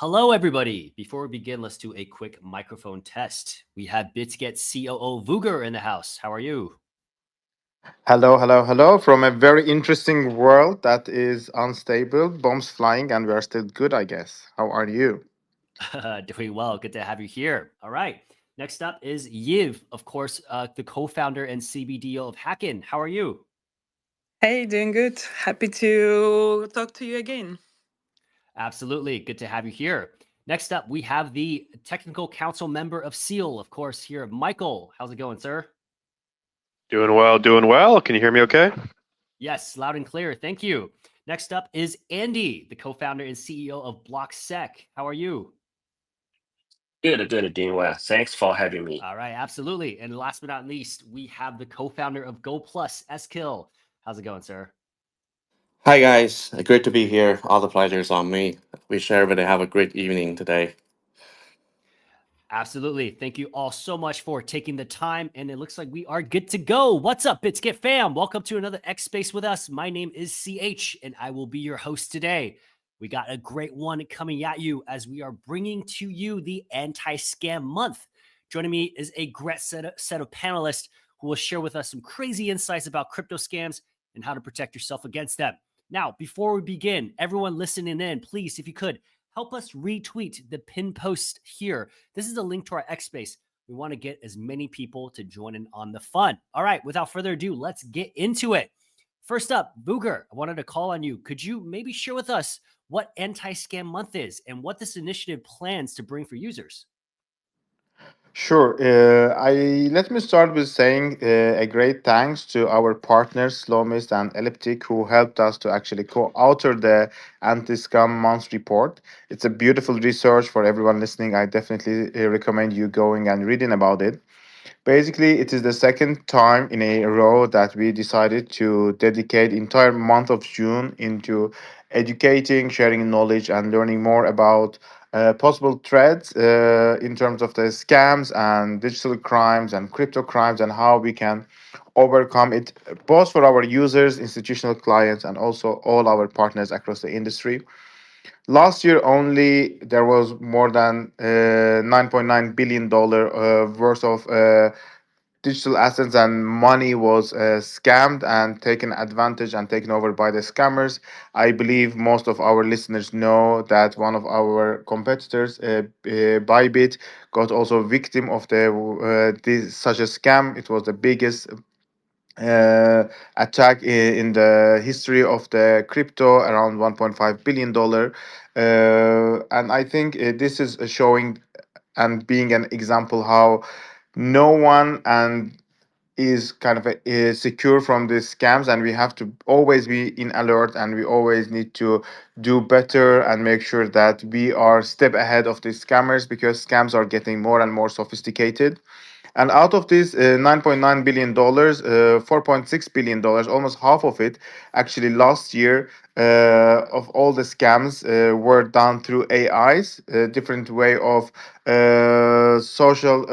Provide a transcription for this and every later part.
Hello, everybody. Before we begin, let's do a quick microphone test. We have Bitget COO Vuger in the house. How are you? Hello, hello, hello from a very interesting world that is unstable, bombs flying, and we are still good, I guess. How are you? Doing well. Good to have you here. All right. Next up is Yiv, of course, the co founder and CBDO of Hackin. How are you? Hey, doing good. Happy to talk to you again. Absolutely. Good to have you here. Next up, we have the technical council member of SEAL, of course, here, Michael. How's it going, sir? Doing well, doing well. Can you hear me okay? Yes, loud and clear. Thank you. Next up is Andy, the co founder and CEO of BlockSec. How are you? Good, doing well. Thanks for having me. All right, absolutely. And last but not least, we have the co-founder of Go Plus, Skill. How's it going, sir? Hi guys, great to be here. All the pleasure is on me. Wish everybody have a great evening today. Absolutely. Thank you all so much for taking the time. And it looks like we are good to go. What's up, Bitget fam? Welcome to another X Space with us. My name is CH, and I will be your host today. We got a great one coming at you as we are bringing to you the anti-scam month. Joining me is a great set of panelists who will share with us some crazy insights about crypto scams and how to protect yourself against them. Now, before we begin, everyone listening in, please, if you could, help us retweet the pin post here. This is a link to our X Space. We want to get as many people to join in on the fun. All right, without further ado, let's get into it. First up, Booger, I wanted to call on you. Could you maybe share with us what Anti-Scam Month is and what this initiative plans to bring for users? Sure. I Let me start with saying a great thanks to our partners, Slowmist and Elliptic, who helped us to actually co-author the Anti-Scam Month report. It's a beautiful research for everyone listening. I definitely recommend you going and reading about it. Basically, it is the second time in a row that we decided to dedicate entire month of June into educating, sharing knowledge, and learning more about possible threats in terms of the scams and digital crimes and crypto crimes and how we can overcome it, both for our users, institutional clients, and also all our partners across the industry. Last year only, there was more than $9.9 billion worth of digital assets and money was scammed and taken advantage and taken over by the scammers. I believe most of our listeners know that one of our competitors, Bybit, got also victim of such a scam. It was the biggest attack in the history of the crypto, around $1.5 billion. And I think this is showing and being an example how no one and is kind of is secure from these scams, and we have to always be in alert, and we always need to do better and make sure that we are step ahead of these scammers, because scams are getting more and more sophisticated. And out of this $9.9 billion, $4.6 billion, almost half of it, actually last year, of all the scams were done through AIs, a different way of social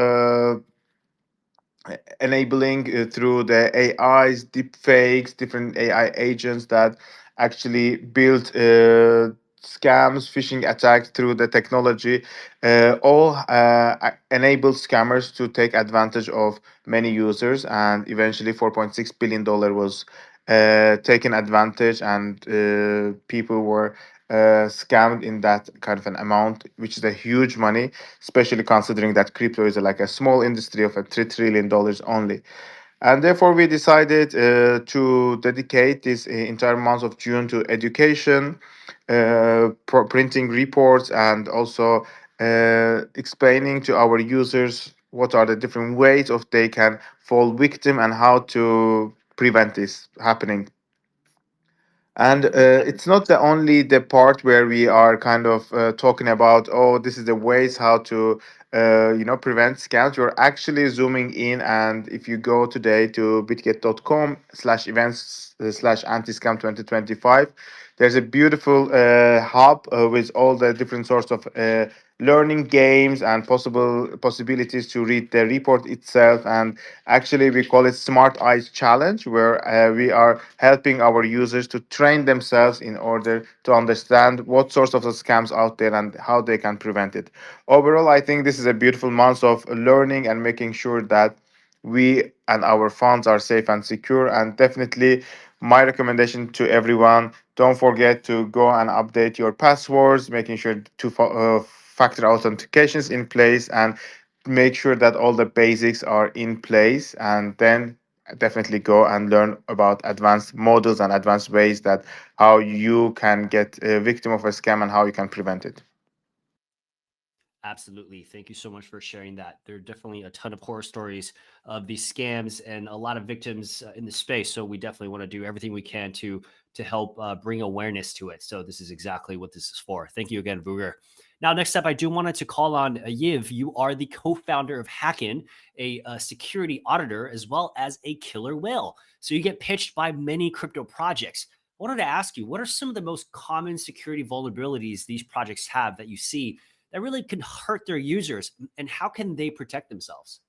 enabling through the AIs, deep fakes, different AI agents that actually build scams, phishing attacks through the technology, all enable scammers to take advantage of many users. And eventually, $4.6 billion was taken advantage, and people were scammed in that kind of an amount, which is a huge money, especially considering that crypto is like a small industry of a $3 trillion only. And therefore, we decided to dedicate this entire month of June to education, printing reports, and also explaining to our users what are the different ways of they can fall victim and how to prevent this happening. And it's not the only the part where we are kind of talking about, oh, this is the ways how to prevent scams. We're actually zooming in, and if you go today to bitget.com/events /anti-scam 2025, there's a beautiful hub with all the different sorts of learning games and possibilities to read the report itself. And actually, we call it Smart Eyes Challenge, where we are helping our users to train themselves in order to understand what sorts of the scams out there and how they can prevent it. Overall, I think this is a beautiful month of learning and making sure that we and our funds are safe and secure. And definitely, my recommendation to everyone, don't forget to go and update your passwords, making sure to factor authentications in place, and make sure that all the basics are in place. And then definitely go and learn about advanced models and advanced ways that how you can get a victim of a scam and how you can prevent it. Absolutely. Thank you so much for sharing that. There are definitely a ton of horror stories of these scams and a lot of victims in the space. So we definitely want to do everything we can to help bring awareness to it. So this is exactly what this is for. Thank you again, Vuger. Now, next up, I do wanted to call on Yiv. You are the co-founder of Hackin, a security auditor, as well as a killer whale. So you get pitched by many crypto projects. I wanted to ask you, what are some of the most common security vulnerabilities these projects have that you see that really can hurt their users, and how can they protect themselves?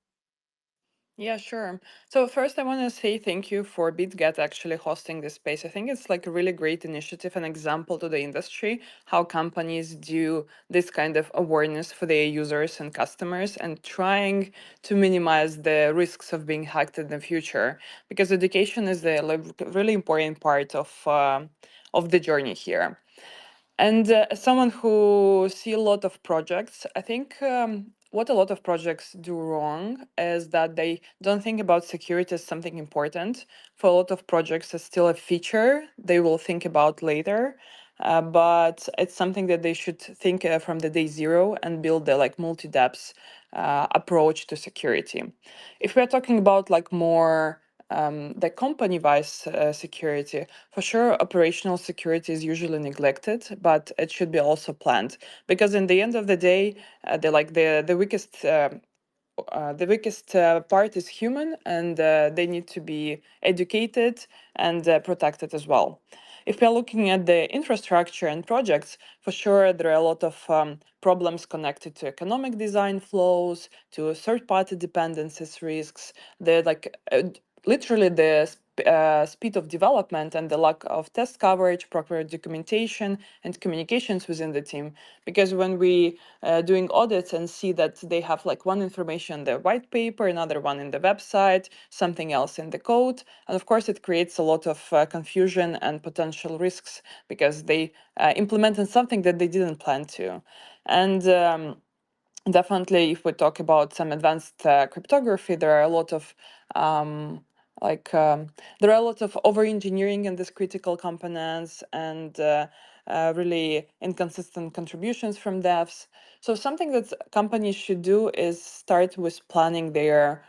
Yeah, sure. So first, I want to say thank you for Bitget actually hosting this space. I think it's like a really great initiative, an example to the industry, how companies do this kind of awareness for their users and customers and trying to minimize the risks of being hacked in the future. Because education is a really important part of the journey here. And as someone who see a lot of projects, I think what a lot of projects do wrong is that they don't think about security as something important. For a lot of projects, it's still a feature they will think about later. But it's something that they should think from the day zero and build the like multi-depths approach to security. If we're talking about like more the company-wise security, for sure, operational security is usually neglected, but it should be also planned because in the end of the day, the weakest part is human, and they need to be educated and protected as well. If we're looking at the infrastructure and projects, for sure there are a lot of problems connected to economic design flows, to third-party dependencies risks. The literally the speed of development and the lack of test coverage, proper documentation, and communications within the team. Because when we doing audits and see that they have like one information in the white paper, another one in the website, something else in the code, and of course it creates a lot of confusion and potential risks because they implemented something that they didn't plan to. And definitely, if we talk about some advanced cryptography, there are a lot of like there are a lot of over engineering in these critical components and really inconsistent contributions from devs. So something that companies should do is start with planning their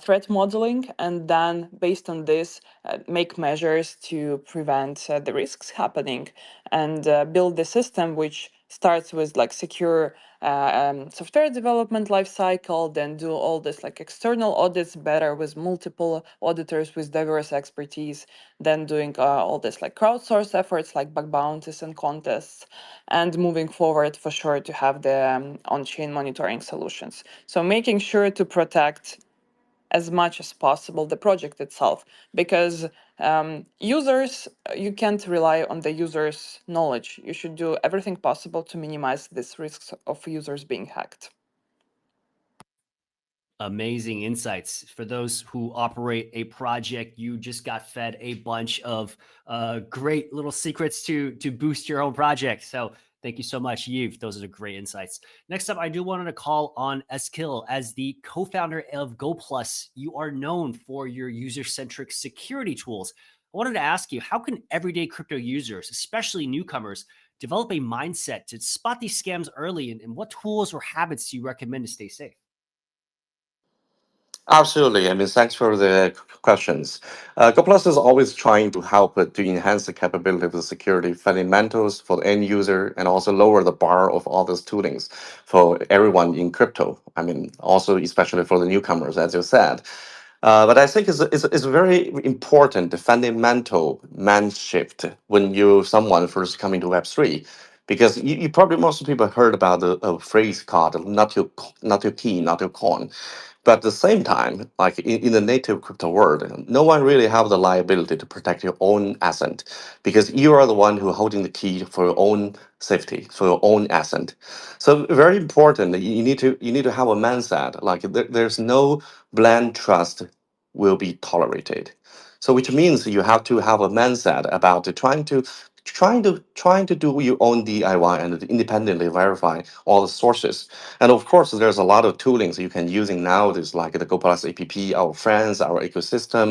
threat modeling, and then based on this make measures to prevent the risks happening and build the system which starts with like secure software development lifecycle, then do all this like external audits better with multiple auditors with diverse expertise, then doing all this like crowdsource efforts like bug bounties and contests, and moving forward for sure to have the on-chain monitoring solutions. So making sure to protect as much as possible the project itself, because users, you can't rely on the users' knowledge. You should do everything possible to minimize these risks of users being hacked. Amazing insights. For those who operate a project, you just got fed a bunch of great little secrets to boost your own project. So thank you so much, Yves. Those are great insights. Next up, I do want to call on Eskil as the co-founder of GoPlus. You are known for your user-centric security tools. I wanted to ask you, how can everyday crypto users, especially newcomers, develop a mindset to spot these scams early, and what tools or habits do you recommend to stay safe? Absolutely. I mean, thanks for the questions. GoPlus is always trying to help to enhance the capability of the security fundamentals for the end user and also lower the bar of all these toolings for everyone in crypto. I mean, also especially for the newcomers, as you said. But I think it's very important, the fundamental mind shift when you someone first coming to Web3, because you probably most people heard about a phrase called not your key, not your coin. But at the same time, like in the native crypto world, no one really have the liability to protect your own asset because you are the one who holding the key for your own safety, for your own asset. So very important that you need to have a mindset like there's no blind trust will be tolerated. So which means you have to have a mindset about trying to do your own DIY and independently verify all the sources. And of course, there's a lot of toolings you can using nowadays, like the GoPlus app, our friends, our ecosystem,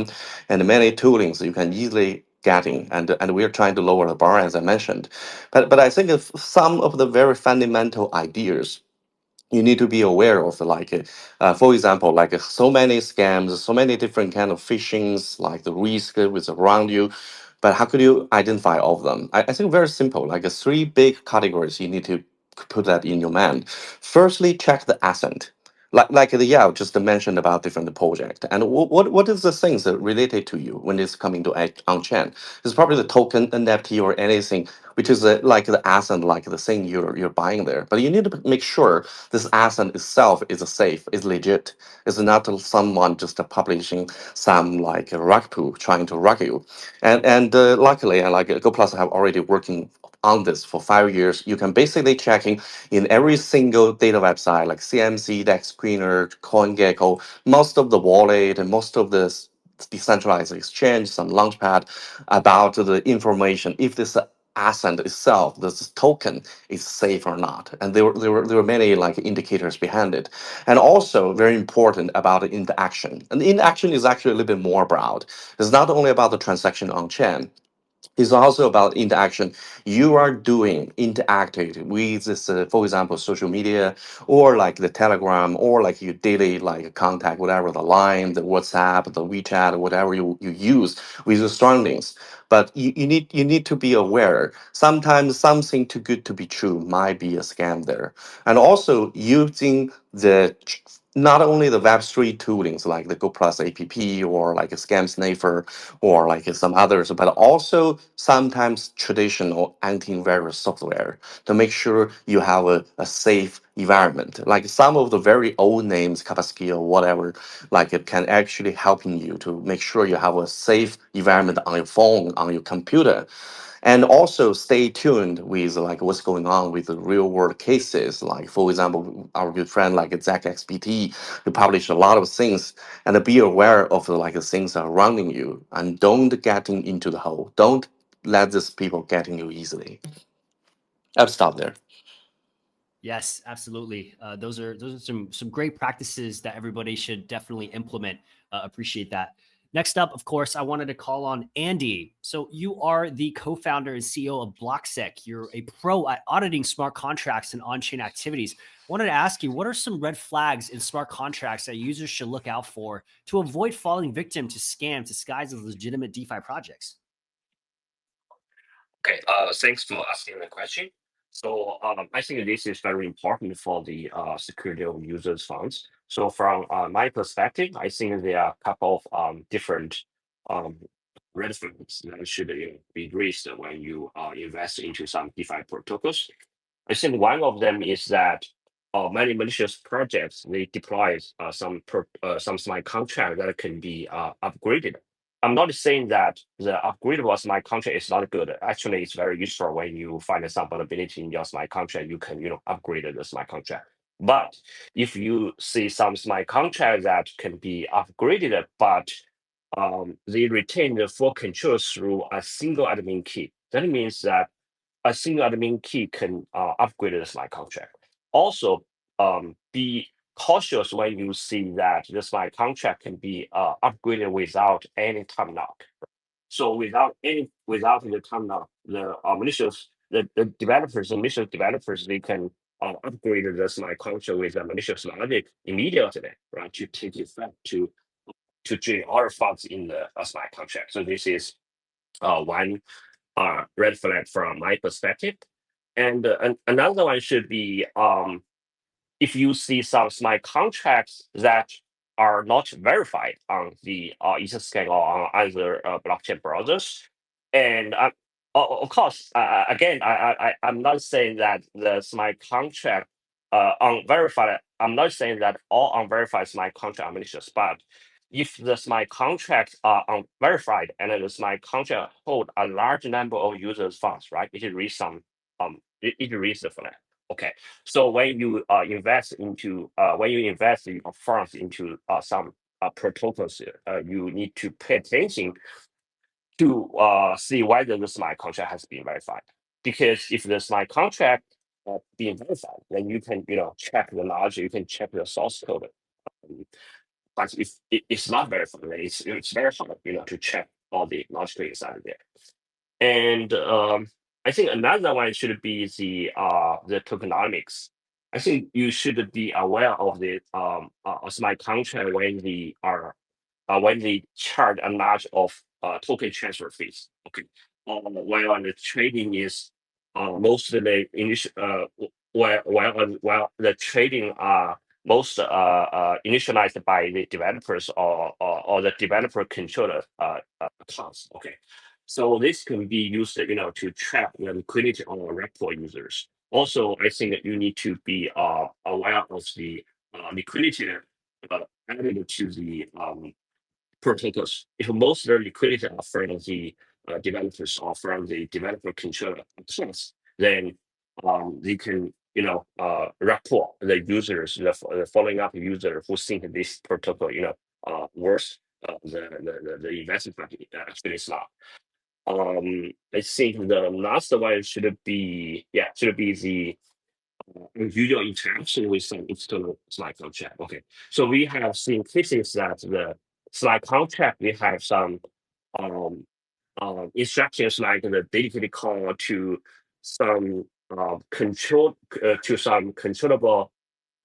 and many toolings you can easily getting. And we're trying to lower the bar, as I mentioned. But I think if some of the very fundamental ideas you need to be aware of for example so many scams, so many different kind of phishings, like the risk was around you, but how could you identify all of them? I think very simple, like three big categories you need to put that in your mind. Firstly, check the asset, like the yeah just mentioned about different project, and what is the things that related to you when it's coming to on chain. It's probably the token, NFT, or anything which is like the asset, like the thing you're buying there. But you need to make sure this asset itself is safe, is legit, is not someone just publishing some like a rug pull trying to rug you. And luckily, and like GoPlus have already working on this for 5 years. You can basically checking in every single data website like CMC, Dex Screener, CoinGecko, most of the wallet and most of the decentralized exchange, some launchpad about the information if this asset itself, this token is safe or not. And there were many like indicators behind it. And also very important about the interaction. And the interaction is actually a little bit more broad. It's not only about the transaction on chain. It's also about interaction. You are doing interacting with this, for example, social media or like the Telegram or like your daily like contact, whatever the Line, the WhatsApp, the WeChat, whatever you use with your surroundings. But you need to be aware. Sometimes something too good to be true might be a scam there, and also using not only the Web3 toolings like the GoPlus app or like a Scam Sniffer or like some others, but also sometimes traditional antivirus software to make sure you have a safe environment. Like some of the very old names, Kaspersky or whatever, like it can actually helping you to make sure you have a safe environment on your phone, on your computer. And also stay tuned with like what's going on with the real world cases. Like for example, our good friend like Zach XPT, who published a lot of things, and be aware of like the things surrounding you, and don't getting into the hole. Don't let these people getting you easily. I'll stop there. Yes, absolutely. Those are some great practices that everybody should definitely implement. Appreciate that. Next up, of course, I wanted to call on Andy. So you are the co-founder and CEO of BlockSec. You're a pro at auditing smart contracts and on-chain activities. I wanted to ask you, what are some red flags in smart contracts that users should look out for to avoid falling victim to scams disguised as legitimate DeFi projects? Okay, thanks for asking the question. So I think this is very important for the security of users' funds. So from my perspective, I think there are a couple of different um, red flags that should be raised when you invest into some DeFi protocols. I think one of them is that many malicious projects they deploy some smart contract that can be upgraded. I'm not saying that the upgradable smart contract is not good. Actually, it's very useful when you find some vulnerability in your smart contract. You can upgrade the smart contract. But if you see some smart contract that can be upgraded, but they retain the full control through a single admin key, that means that a single admin key can upgrade the smart contract. Also, be cautious when you see that the smart contract can be upgraded without any time lock. So without the time lock, the malicious the developers, the malicious developers, they can upgrade the smart contract with a malicious logic immediately, right? To take effect to drain all the funds in the smart contract. So this is one red flag from my perspective. And another one should be if you see some smart contracts that are not verified on the Etherscan or on other blockchain browsers, and Of course, again, I'm not saying that the smart contract unverified. I'm not saying that all unverified smart contract are malicious, but if the smart contracts are unverified and the smart contract hold a large number of users' funds, right? It reads some it reads the flag. Okay, so when you invest your funds into some protocols, you need to pay attention to see whether the smart contract has been verified. Because if the smart contract being verified, then you can check the knowledge, you can check the source code. Um, But if it's not verified, then it's very hard to check all the logic inside there. And I think another one should be the tokenomics. I think you should be aware of the smart contract when they charge a large of token transfer fees. Okay, while the trading is mostly initial, while the trading are most initialized by the developers or the developer controller accounts. Okay, so this can be used, to trap the liquidity on repo users. Also, I think that you need to be aware of the liquidity added to the protocols. If most of the liquidity are from the developers or from the developer controller accounts, then they can report the users, the following up user who think this protocol worth the investment money. Actually, it's not. I think the last one should be the usual interaction with some external slide contract. Okay, so we have seen cases that the slide contract we have some um, instructions like the dedicated call to some some controllable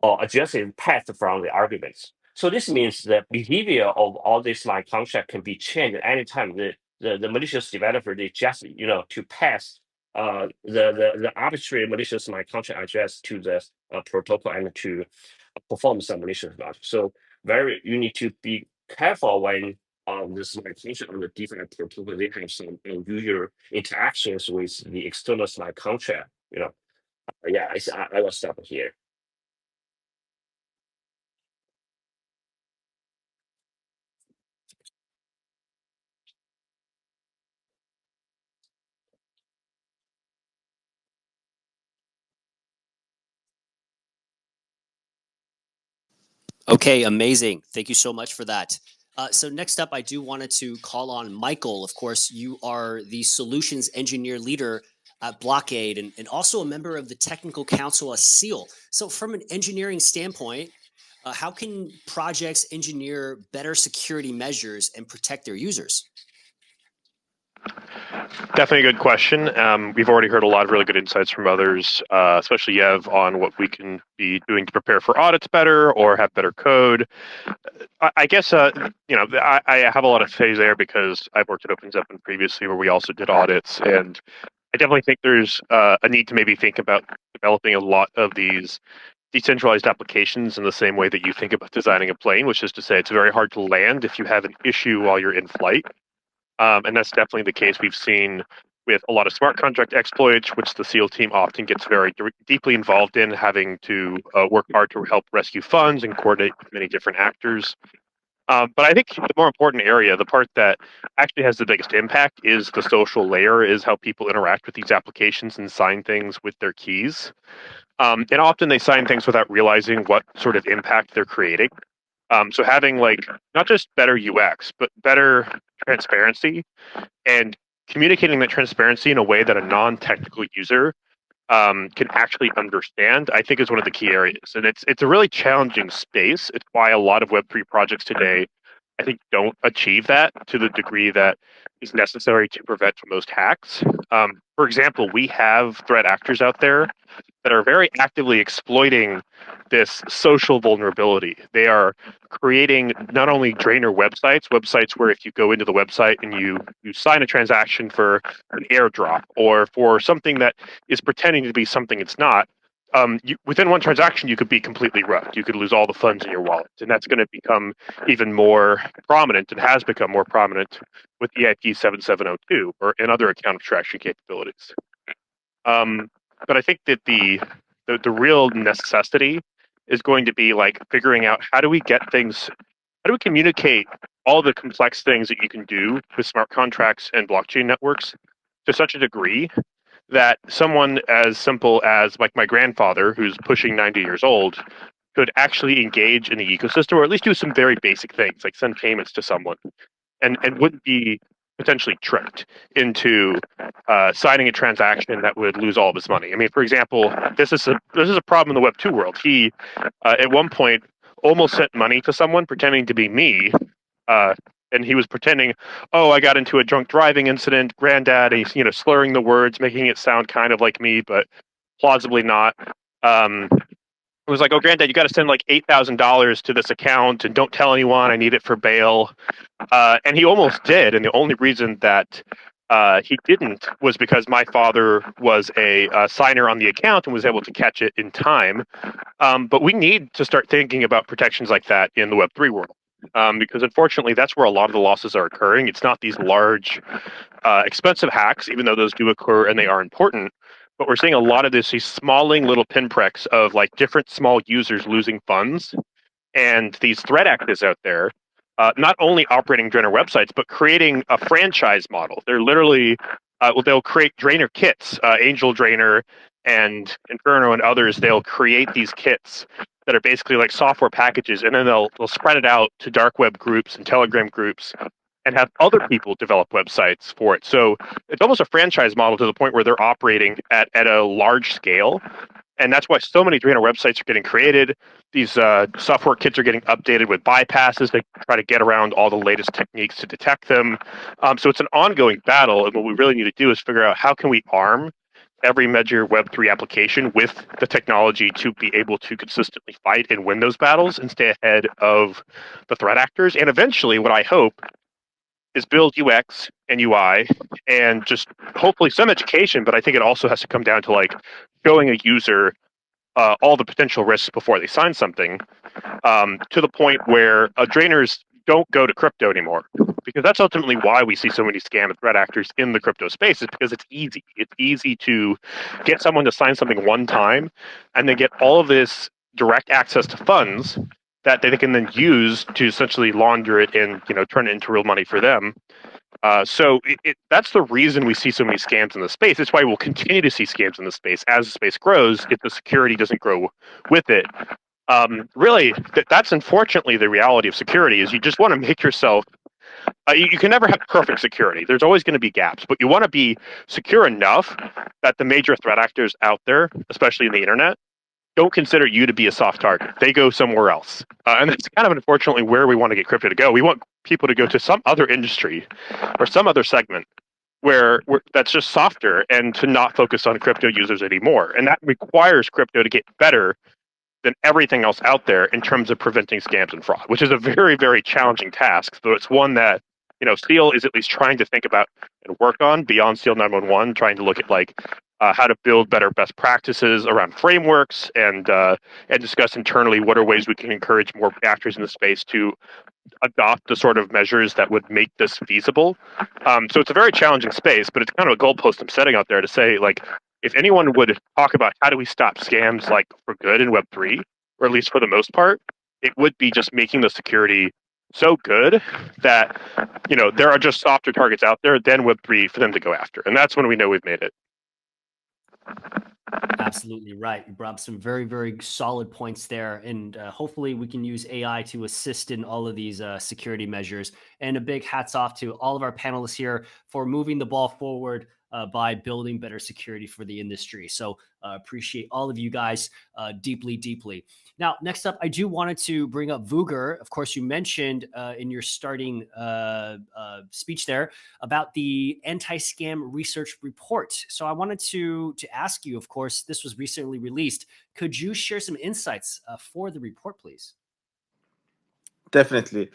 or adjusted path from the arguments. So this means the behavior of all these smart contract can be changed anytime the malicious developer they just to pass the arbitrary malicious smart contract address to the protocol and to perform some malicious logic. So you need to be careful when the smart contract on the different protocol they have some unusual interactions with the external smart contract. Yeah, I will stop here. Okay, amazing. Thank you so much for that. So next up, I do wanted to call on Michael. Of course, you are the solutions engineer leader at Blockade and also a member of the technical council at SEAL. So from an engineering standpoint, how can projects engineer better security measures and protect their users? Definitely a good question. We've already heard a lot of really good insights from others, especially Yev, on what we can be doing to prepare for audits better or have better code. I guess I have a lot of phase there because I've worked at OpenZeppin previously, where we also did audits, and I definitely think there's a need to maybe think about developing a lot of these decentralized applications in the same way that you think about designing a plane, which is to say it's very hard to land if you have an issue while you're in flight. And that's definitely the case we've seen with a lot of smart contract exploits, which the SEAL team often gets very deeply involved in, having to work hard to help rescue funds and coordinate with many different actors. But I think the more important area, the part that actually has the biggest impact, is the social layer, is how people interact with these applications and sign things with their keys. And often they sign things without realizing what sort of impact they're creating. So having not just better UX, but better transparency and communicating that transparency in a way that a non-technical user can actually understand, I think is one of the key areas. And it's a really challenging space. It's why a lot of Web3 projects today, I think, don't achieve that to the degree that is necessary to prevent most hacks. For example, we have threat actors out there that are very actively exploiting this social vulnerability. They are creating not only drainer websites where if you go into the website and you sign a transaction for an airdrop or for something that is pretending to be something it's not, within one transaction, you could be completely wrecked. You could lose all the funds in your wallet, and that's going to become even more prominent, and has become more prominent with EIP 7702 or and other account abstraction capabilities. But I think that the real necessity is going to be like figuring out how do we get things, how do we communicate all the complex things that you can do with smart contracts and blockchain networks to such a degree that someone as simple as like my grandfather, who's pushing 90 years old, could actually engage in the ecosystem, or at least do some very basic things like send payments to someone, and wouldn't be potentially tricked into signing a transaction that would lose all of his money. I mean, for example, this is a problem in the Web2 world. He at one point almost sent money to someone pretending to be me. And he was pretending, oh, I got into a drunk driving incident, granddad. He's slurring the words, making it sound kind of like me, but plausibly not. It was like, oh, granddad, you got to send like $8,000 to this account, and don't tell anyone. I need it for bail. And he almost did, and the only reason that he didn't was because my father was a signer on the account and was able to catch it in time. But we need to start thinking about protections like that in the Web3 world. Because unfortunately, that's where a lot of the losses are occurring. It's not these large, expensive hacks, even though those do occur and they are important. But we're seeing a lot of these smalling little pinpricks of like different small users losing funds, and these threat actors out there, not only operating drainer websites, but creating a franchise model. They're literally, they'll create drainer kits, Angel Drainer and Inferno and others. They'll create these kits that are basically like software packages, and then they'll spread it out to dark web groups and Telegram groups, and have other people develop websites for it. So it's almost a franchise model to the point where they're operating at a large scale. And that's why so many drainer websites are getting created. These software kits are getting updated with bypasses to try to get around all the latest techniques to detect them. So it's an ongoing battle, and what we really need to do is figure out how can we arm every major Web3 application with the technology to be able to consistently fight and win those battles and stay ahead of the threat actors. And eventually, what I hope is build UX and UI and just hopefully some education, but I think it also has to come down to like showing a user all the potential risks before they sign something, to the point where drainers don't go to crypto anymore, because that's ultimately why we see so many scam and threat actors in the crypto space, is because it's easy. It's easy to get someone to sign something one time and then get all of this direct access to funds that they can then use to essentially launder it and turn it into real money for them. So that's the reason we see so many scams in the space. It's why we'll continue to see scams in the space as the space grows if the security doesn't grow with it. Really, that's unfortunately the reality of security. Is you just want to make yourself. You can never have perfect security. There's always going to be gaps, but you want to be secure enough that the major threat actors out there, especially in the internet, don't consider you to be a soft target. They go somewhere else. And that's kind of unfortunately where we want to get crypto to go. We want people to go to some other industry or some other segment where that's just softer, and to not focus on crypto users anymore. And that requires crypto to get better than everything else out there in terms of preventing scams and fraud, which is a very, very challenging task. So it's one that Seal is at least trying to think about and work on beyond Seal 911, trying to look at like how to build better best practices around frameworks, and discuss internally what are ways we can encourage more actors in the space to adopt the sort of measures that would make this feasible. So it's a very challenging space, but it's kind of a goalpost I'm setting out there to say, like, if anyone would talk about how do we stop scams like for good in Web3, or at least for the most part, it would be just making the security so good that there are just softer targets out there than Web3 for them to go after, and that's when we know we've made it. Absolutely right. You brought up some very, very solid points there. And hopefully we can use AI to assist in all of these security measures. And a big hats off to all of our panelists here for moving the ball forward by building better security for the industry. So appreciate all of you guys deeply, deeply. Now, next up, I do wanted to bring up Vuger. Of course, you mentioned in your starting speech there about the anti-scam research report. So I wanted to ask you, of course, this was recently released. Could you share some insights for the report, please? Definitely.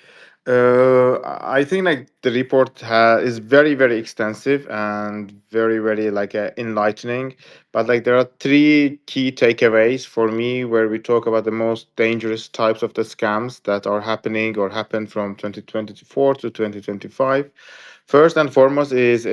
I think like the report is very very extensive and very very like enlightening. But like there are three key takeaways for me where we talk about the most dangerous types of the scams that are happening or happened from 2024 to 2025. First and foremost is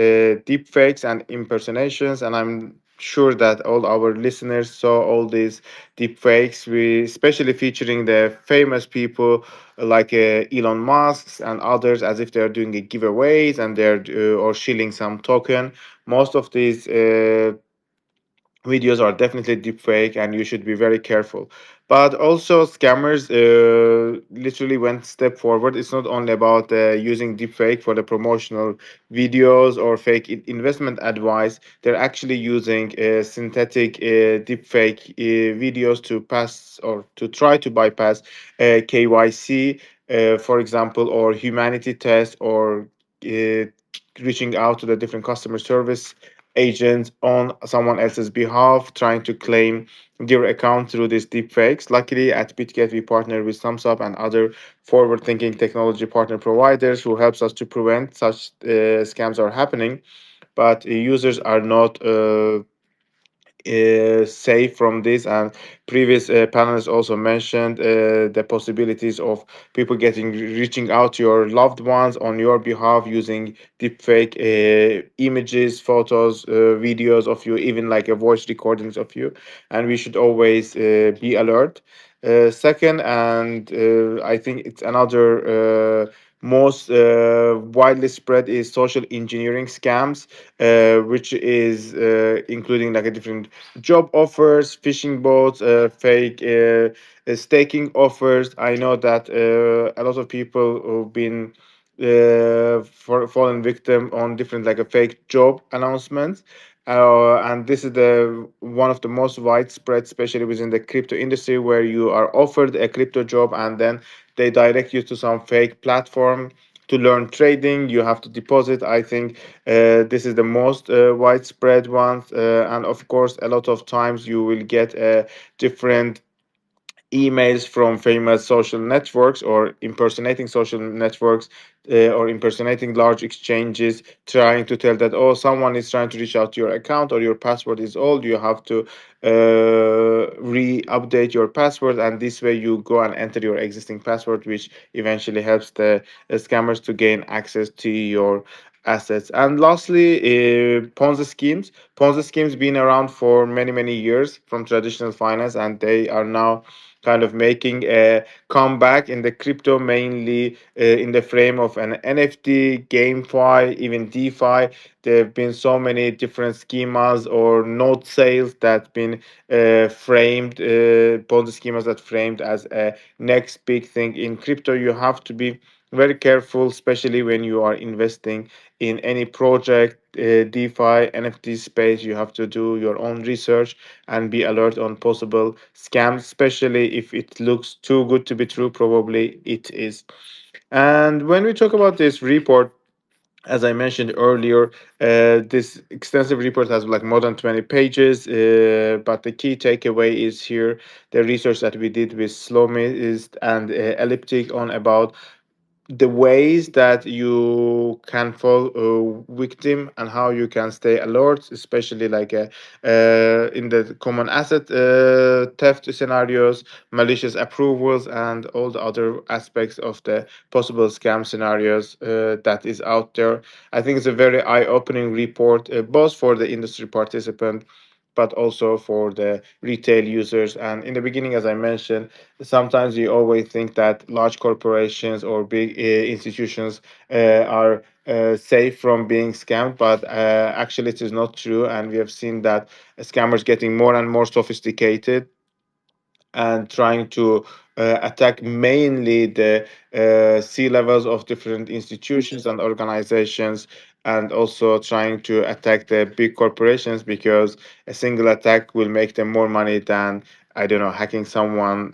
deep fakes and impersonations, and I'm sure that all our listeners saw all these deep fakes, we especially featuring the famous people like Elon Musk and others, as if they're doing a giveaways and they're or shilling some token. Most of these videos are definitely deepfake and you should be very careful. But also scammers literally went step forward. It's not only about using deepfake for the promotional videos or fake investment advice. They're actually using synthetic deepfake videos to pass or to try to bypass KYC, for example, or humanity test, or uh, reaching out to the different customer service agents on someone else's behalf, trying to claim their account through these deepfakes. Luckily, at Bitget, we partner with Thumbs Up and other forward-thinking technology partner providers who helps us to prevent such scams are happening. But users are not safe from this, and previous panelists also mentioned the possibilities of people getting reaching out to your loved ones on your behalf using deepfake images, photos, videos of you, even like a voice recordings of you, and we should always be alert. Second, and I think it's another most widely spread is social engineering scams, which is including like a different job offers, phishing bots, fake staking offers. I know that a lot of people who've been fallen victim on different like a fake job announcements. And this is the one of the most widespread, especially within the crypto industry, where you are offered a crypto job and then they direct you to some fake platform to learn trading. You have to deposit. I think this is the most widespread one, and of course, a lot of times you will get different emails from famous social networks or impersonating social networks, or impersonating large exchanges, trying to tell that, oh, someone is trying to reach out to your account or your password is old, you have to re-update your password, and this way you go and enter your existing password, which eventually helps the scammers to gain access to your assets. And lastly, ponzi schemes been around for many many years from traditional finance, and they are now kind of making a comeback in the crypto, mainly in the frame of an NFT, GameFi, even DeFi. There have been so many different schemas or note sales that been framed, Ponzi schemas that framed as a next big thing in crypto. You have to be very careful, especially when you are investing in any project, DeFi, NFT space. You have to do your own research and be alert on possible scams, especially if it looks too good to be true. Probably it is. And when we talk about this report, as I mentioned earlier, this extensive report has like more than 20 pages. But the key takeaway is here the research that we did with Slowmist and Elliptic on about the ways that you can fall victim and how you can stay alert, especially like in the common asset theft scenarios, malicious approvals, and all the other aspects of the possible scam scenarios that is out there. I think it's a very eye-opening report, both for the industry participant but also for the retail users. And in the beginning, as I mentioned, sometimes you always think that large corporations or big institutions are safe from being scammed, but actually it is not true. And we have seen that scammers getting more and more sophisticated and trying to attack mainly the C levels of different institutions and organizations, and also trying to attack the big corporations because a single attack will make them more money than, I don't know, hacking someone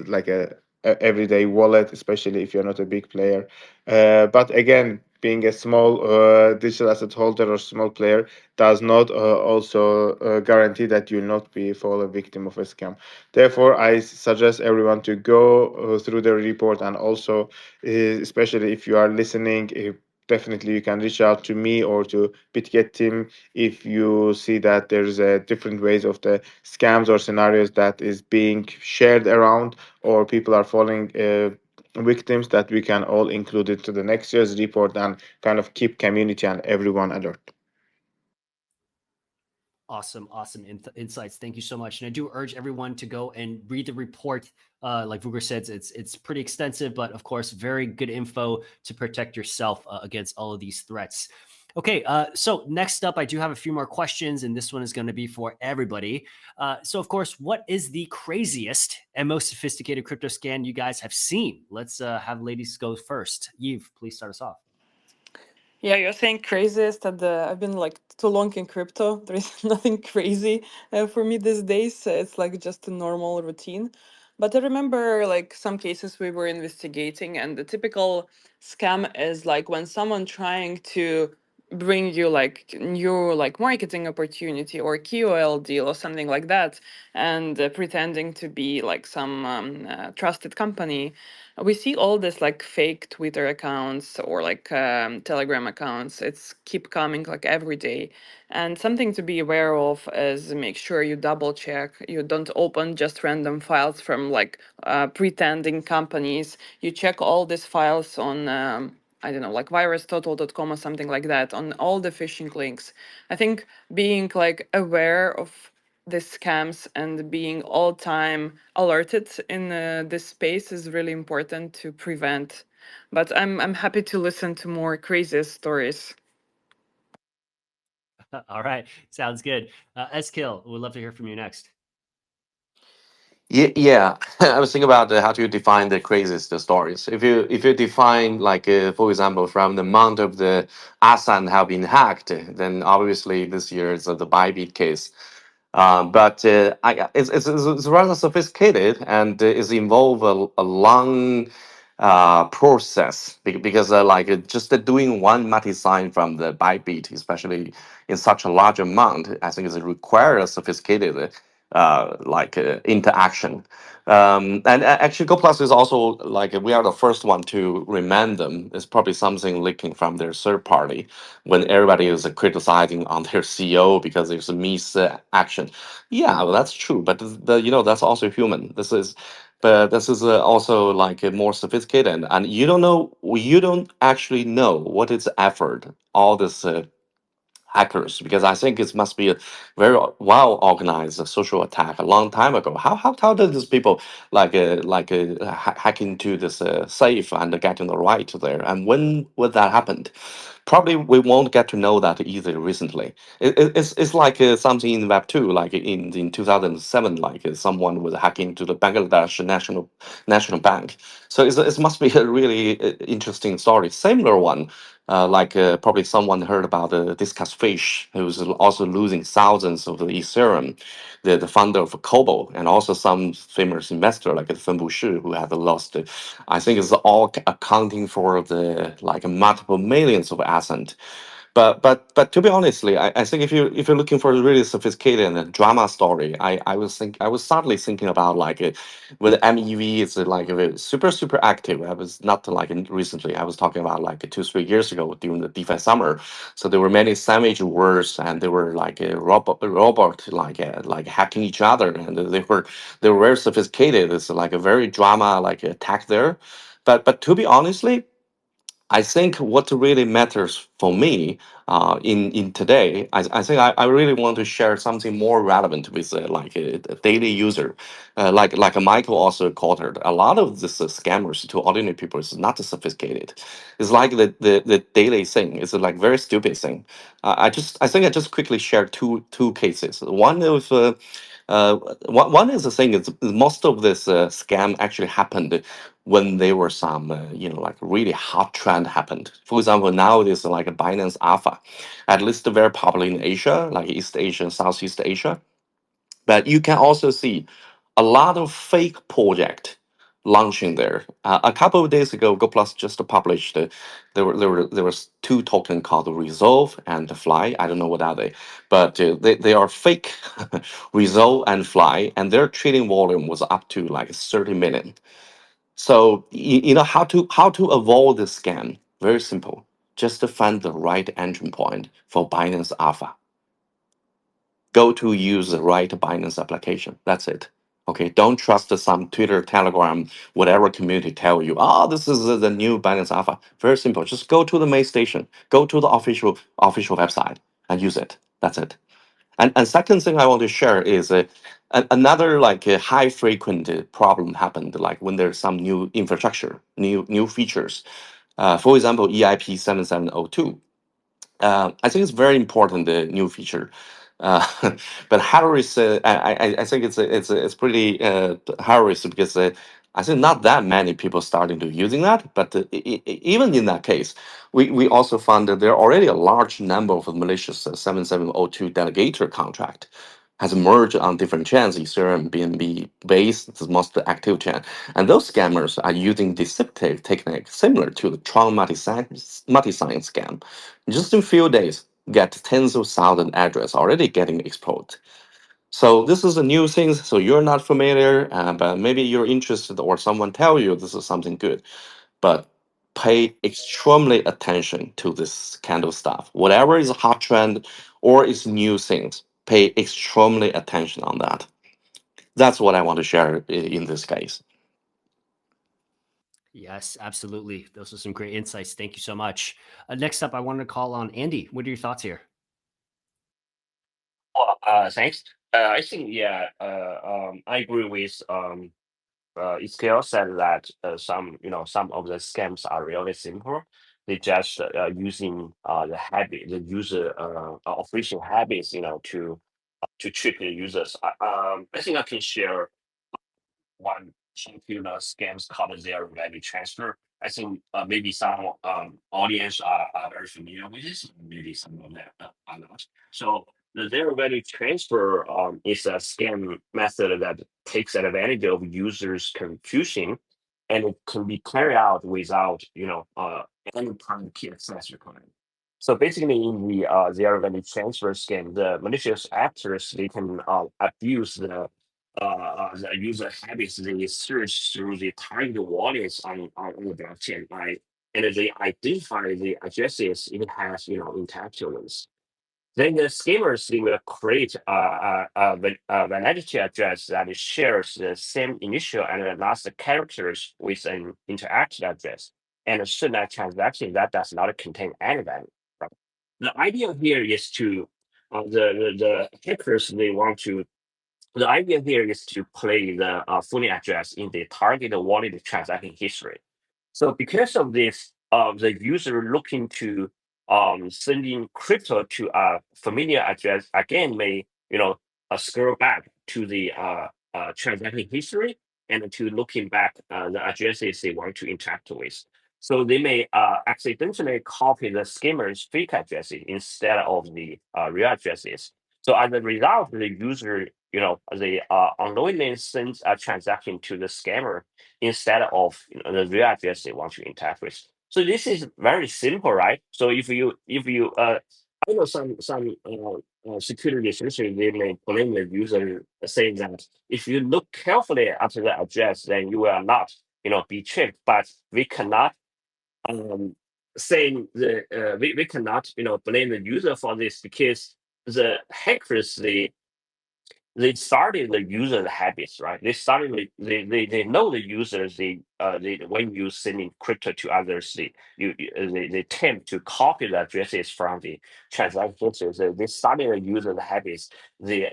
like a everyday wallet, especially if you're not a big player. But again, being a small digital asset holder or small player does not also guarantee that you'll not be fall a victim of a scam. Therefore, I suggest everyone to go through the report, and also, especially if you are listening, definitely you can reach out to me or to Bitget team if you see that there's different ways of the scams or scenarios that is being shared around, or people are falling victims, that we can all include it to the next year's report and kind of keep community and everyone alert. Awesome, awesome insights. Thank you so much. And I do urge everyone to go and read the report. Like Vuger said, it's pretty extensive, but of course, very good info to protect yourself against all of these threats. Okay, so next up, I do have a few more questions, and this one is going to be for everybody. So, of course, what is the craziest and most sophisticated crypto scan you guys have seen? Let's have ladies go first. Yves, please start us off. Yeah, you're saying craziest that I've been like too long in crypto. There is nothing crazy for me these days. It's like just a normal routine. But I remember like some cases we were investigating, and the typical scam is like when someone trying to bring you like new like marketing opportunity or KOL deal or something like that, and pretending to be like some trusted company. We see all this like fake Twitter accounts or like Telegram accounts. It's keep coming like every day. And something to be aware of is make sure you double check. You don't open just random files from like pretending companies. You check all these files on I don't know, like virustotal.com or something like that, on all the phishing links. I think being like aware of the scams and being all time alerted in this space is really important to prevent. But I'm happy to listen to more crazy stories. All right, sounds good. Eskil, we'd love to hear from you next. Yeah, I was thinking about how to define the craziest stories. If you define like for example from the amount of the asset have been hacked, then obviously this year is the Bybit case. But it's rather sophisticated, and it's involve a long process because just doing one multi-sign from the Bybit, especially in such a large amount, I think is require a sophisticated interaction. And actually, GoPlus is also like we are the first one to remind them. It's probably something leaking from their third party when everybody is criticizing on their CEO because there's a miss action. Yeah, well, that's true, but that's also human. This is also like more sophisticated, and you don't actually know what is effort all this. Hackers, because I think it must be a very well organized social attack a long time ago. How did these people hack into this safe and getting the right there? And when would that happen? Probably we won't get to know that either recently. It's like something in Web 2, like in 2007, like someone was hacking to the Bangladesh National Bank. So it must be a really interesting story. Similar one probably someone heard about Discuss Fish, who's also losing thousands of the Ethereum, the founder of Kobo, and also some famous investor like Fenbu Shi, who had lost, I think it's all accounting for the like multiple millions of assets. But to be honestly, I think if you're looking for a really sophisticated and a drama story, I was suddenly thinking about with MEV is like super active. I was not like recently. I was talking about like 2-3 years ago during the DeFi summer. So there were many savage wars, and they were like a robot like hacking each other, and they were very sophisticated. It's like a very drama like attack there. But to be honestly, I think what really matters for me in today, I think I really want to share something more relevant with a daily user, like Michael also called her. A lot of this scammers to ordinary people is not sophisticated. It's like the daily thing. It's like very stupid thing. I think I just quickly share two cases. One is the thing is most of this scam actually happened when there were some like really hot trend happened. For example, now it is like a Binance Alpha, at least very popular in Asia, like East Asia, Southeast Asia. But you can also see a lot of fake project launching there. A couple of days ago, GoPlus just published. There was two tokens called Resolve and Fly. I don't know what are they, but they are fake Resolve and Fly, and their trading volume was up to like 30 million. So you know how to avoid this scam? Very simple. Just to find the right entry point for Binance Alpha. Go to use the right Binance application. That's it. Okay, don't trust some Twitter, Telegram, whatever community tell you. Oh, this is the new Binance Alpha. Very simple. Just go to the main station. Go to the official website and use it. That's it. And second thing I want to share is another like a high frequent problem happened like when there's some new infrastructure, new features. For example, EIP 7702. I think it's very important new feature. Uh, but Harris, I think it's pretty Harris because I think not that many people starting to using that. But even in that case, we also found that there are already a large number of malicious 7702 delegator contract has merged on different chains, Ethereum, BNB, Base, the most active chain. And those scammers are using deceptive technique similar to the Tron multi-sign scam. Just in few days, get tens of thousands address already getting exposed. So this is a new thing. So you're not familiar, but maybe you're interested, or someone tell you this is something good. But pay extremely attention to this kind of stuff. Whatever is a hot trend or is new things, pay extremely attention on that. That's what I want to share in this case. Yes, absolutely. Those are some great insights. Thank you so much. Next up, I wanted to call on Andy. What are your thoughts here? Well, thanks. I think I agree with Iskil said that some of the scams are really simple. They just using the user operation habits, to trick the users. I think I can share one popular scams called zero value transfer. I think maybe some audience are very familiar with this, maybe some of them are not. So the zero value transfer is a scam method that takes advantage of users' confusion, and it can be carried out without any private key access requirement. So basically, in the zero value transfer scam, the malicious actors they can abuse the user habits they search through the target wallets on the blockchain, right? And they identify the addresses it has, interaction with. Then the scammers they will create a validity address that shares the same initial and the last characters with an interactive address, and send a transaction that does not contain any value. Right? The idea here is to the hackers they want to the idea here is to play the full address in the target wallet transaction history. So because of this, the user looking to sending crypto to a familiar address again may scroll back to the transaction history and to looking back the addresses they want to interact with. So they may accidentally copy the scammer's fake addresses instead of the real addresses. So as a result, the user, they unknowingly sends a transaction to the scammer instead of the real address they want to interact with. So this is very simple, right? So if you I know some security researchers they may blame the user saying that if you look carefully at the address, then you will not be tricked. But we cannot um saying we cannot blame the user for this because the hackers they started the user habits, right? They started they know the users. They when you sending crypto to others, they tend to copy the addresses from the transaction history. So they started the user habits. They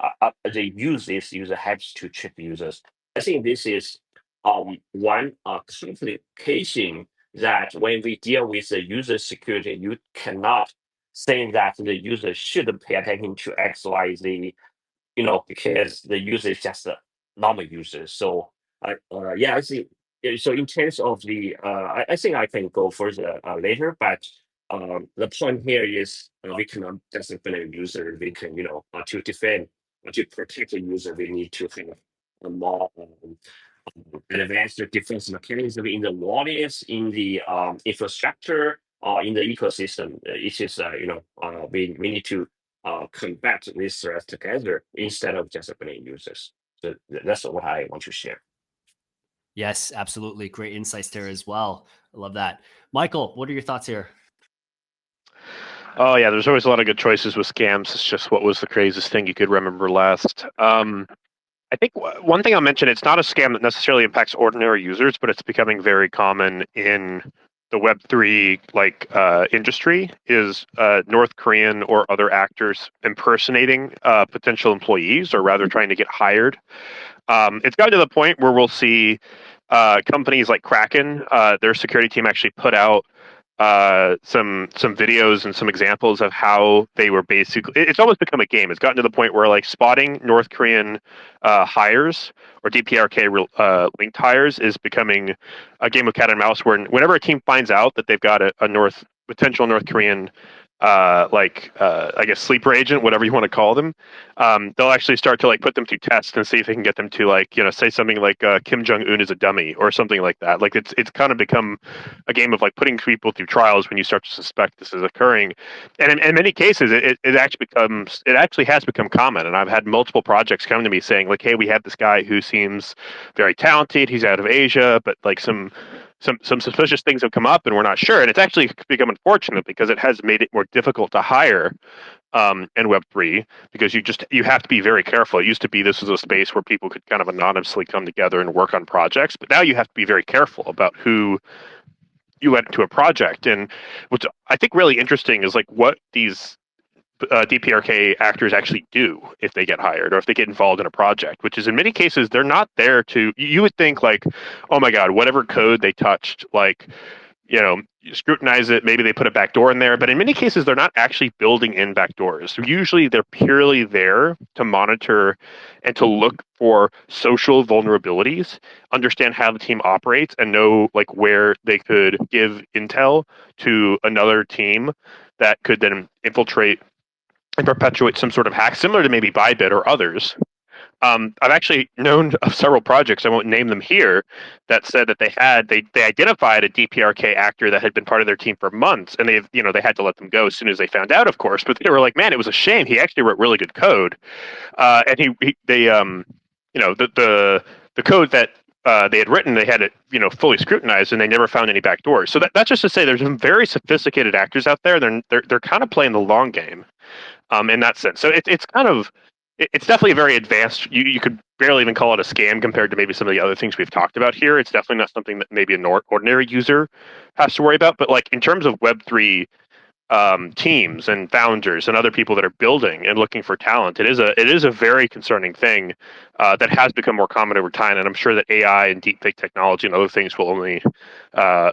use these user habits to trick users. I think this is one complication that when we deal with the user security, you cannot say that the user should pay attention to X, Y, Z, because the user is just a normal user. So yeah, I think so. In terms of I think I can go further later, but the point here is we cannot just blame user. We can, to defend, to protect the user, we need to have a more advanced defense mechanism in the wallets, in the infrastructure, or in the ecosystem. It is, we need to combat these threats together instead of just blaming users. So that's what I want to share. Yes, absolutely. Great insights there as well. I love that. Michael, what are your thoughts here? Oh yeah, there's always a lot of good choices with scams. It's just what was the craziest thing you could remember last. I think one thing I'll mention, it's not a scam that necessarily impacts ordinary users, but it's becoming very common in the Web3 industry, is North Korean or other actors impersonating potential employees, or rather trying to get hired. It's gotten to the point where we'll see companies like Kraken, their security team actually put out some videos and some examples of how they were basically. It's almost become a game. It's gotten to the point where like spotting North Korean hires or DPRK linked hires is becoming a game of cat and mouse. Where whenever a team finds out that they've got a potential North Korean I guess sleeper agent, whatever you want to call them, they'll actually start to like put them through tests and see if they can get them to say something like Kim Jong Un is a dummy or something like that. Like it's kind of become a game of like putting people through trials when you start to suspect this is occurring, and in many cases it actually has become common. And I've had multiple projects come to me saying like, hey, we have this guy who seems very talented. He's out of Asia, but like some suspicious things have come up and we're not sure. And it's actually become unfortunate because it has made it more difficult to hire in Web3, because you have to be very careful. It used to be this was a space where people could kind of anonymously come together and work on projects, but now you have to be very careful about who you let into a project. And what's I think really interesting is like what these DPRK actors actually do if they get hired or if they get involved in a project, which is in many cases they're not there to. You would think like, oh my god, whatever code they touched, like you scrutinize it. Maybe they put a backdoor in there, but in many cases they're not actually building in backdoors. Usually they're purely there to monitor and to look for social vulnerabilities, understand how the team operates, and know like where they could give intel to another team that could then infiltrate and perpetuate some sort of hack, similar to maybe Bybit or others. I've actually known of several projects, I won't name them here, that said that they identified a DPRK actor that had been part of their team for months, and they had to let them go as soon as they found out, of course. But they were like, man, it was a shame. He actually wrote really good code, and the code that they had written, they had it fully scrutinized, and they never found any backdoors. So that's just to say, there's some very sophisticated actors out there. They're kind of playing the long game in that sense. So it's kind of it's definitely a very advanced. You could barely even call it a scam compared to maybe some of the other things we've talked about here. It's definitely not something that maybe an ordinary user has to worry about. But like in terms of Web3 teams and founders and other people that are building and looking for talent, it is a very concerning thing that has become more common over time. And I'm sure that AI and deepfake technology and other things will only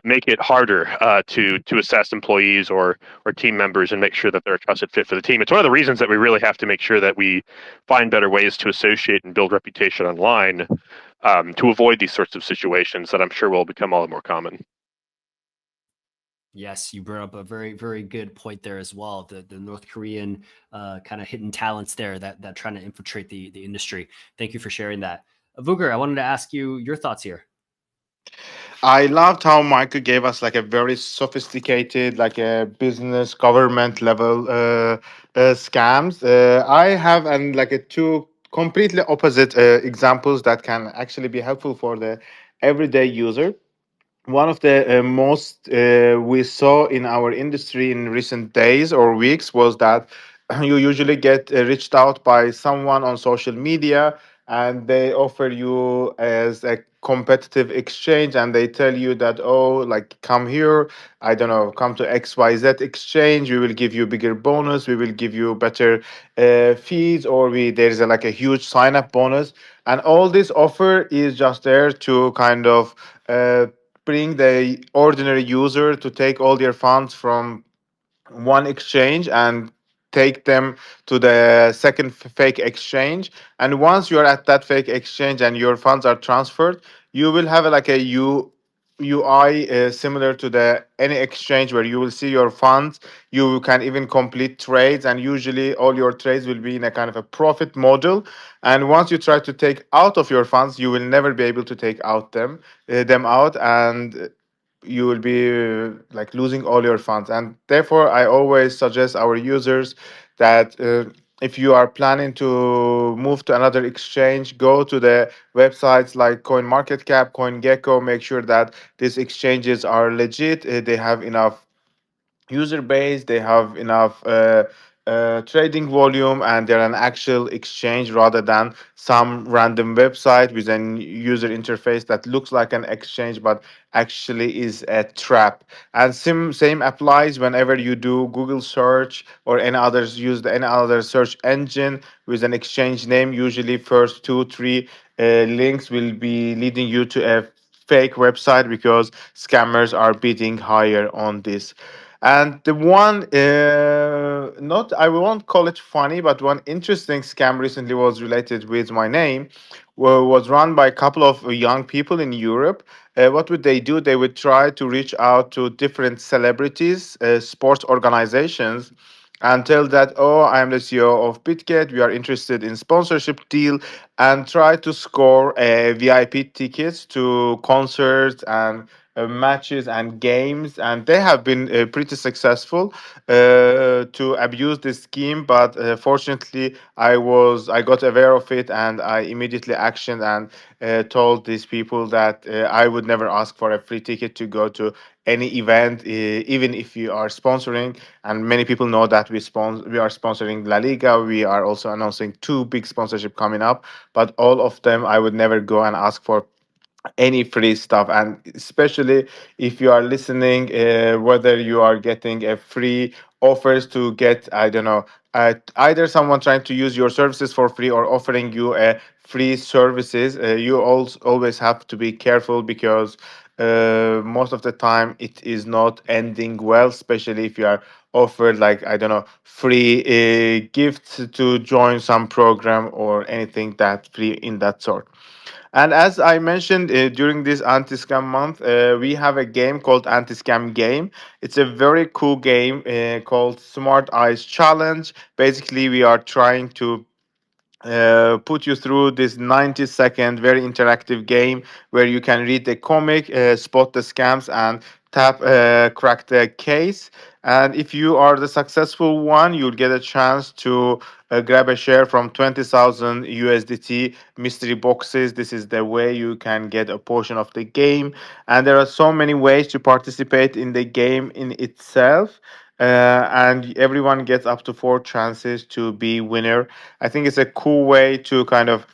make it harder to assess employees or team members and make sure that they're a trusted fit for the team. It's one of the reasons that we really have to make sure that we find better ways to associate and build reputation online to avoid these sorts of situations that I'm sure will become all the more common. Yes, you brought up a very, very good point there as well. The North Korean kind of hidden talents there that trying to infiltrate the industry. Thank you for sharing that. Vuger, I wanted to ask you your thoughts here. I loved how Michael gave us like a very sophisticated, like a business government level scams. I have and like a two completely opposite examples that can actually be helpful for the everyday user. One of the most we saw in our industry in recent days or weeks was that you usually get reached out by someone on social media, and they offer you as a competitive exchange, and they tell you that, oh, like, come here, I don't know, come to XYZ exchange, we will give you bigger bonus, we will give you better fees, or we there's like a huge sign up bonus. And all this offer is just there to kind of bring the ordinary user to take all their funds from one exchange and take them to the second fake exchange. And once you're at that fake exchange and your funds are transferred, you will have like a UI similar to the any exchange where you will see your funds. You can even complete trades, and usually all your trades will be in a kind of a profit model. And once you try to take out of your funds, you will never be able to take out them out, and you will be like losing all your funds. And therefore, I always suggest our users that if you are planning to move to another exchange, go to the websites like CoinMarketCap, CoinGecko. Make sure that these exchanges are legit. They have enough user base, they have enough trading volume, and they're an actual exchange rather than some random website with an user interface that looks like an exchange but actually is a trap. And same applies whenever you do Google search or any other search engine with an exchange name. Usually first two three links will be leading you to a fake website because scammers are bidding higher on this. And the one, not I won't call it funny, but one interesting scam recently was related with my name, was run by a couple of young people in Europe. What would they do? They would try to reach out to different celebrities, sports organizations, and tell that, oh, I am the CEO of Bitget. We are interested in sponsorship deal, and try to score VIP tickets to concerts and matches and games. And they have been pretty successful to abuse this scheme. But fortunately, I got aware of it, and I immediately actioned and told these people that I would never ask for a free ticket to go to any event, even if you are sponsoring. And many people know that we are sponsoring La Liga. We are also announcing two big sponsorship coming up, but all of them I would never go and ask for any free stuff. And especially if you are listening, whether you are getting a free offers to get, I don't know, either someone trying to use your services for free or offering you a free services, you also always have to be careful, because most of the time it is not ending well, especially if you are offered, like, I don't know, free gifts to join some program or anything that free in that sort. And as I mentioned during this anti-scam month, we have a game called Anti-Scam Game. It's a very cool game called Smart Eyes Challenge. Basically, we are trying to put you through this 90-second very interactive game where you can read the comic, spot the scams, and crack the case. And if you are the successful one, you'll get a chance to grab a share from 20,000 USDT mystery boxes. This is the way you can get a portion of the game. And there are so many ways to participate in the game in itself. And everyone gets up to four chances to be winner. I think it's a cool way to kind of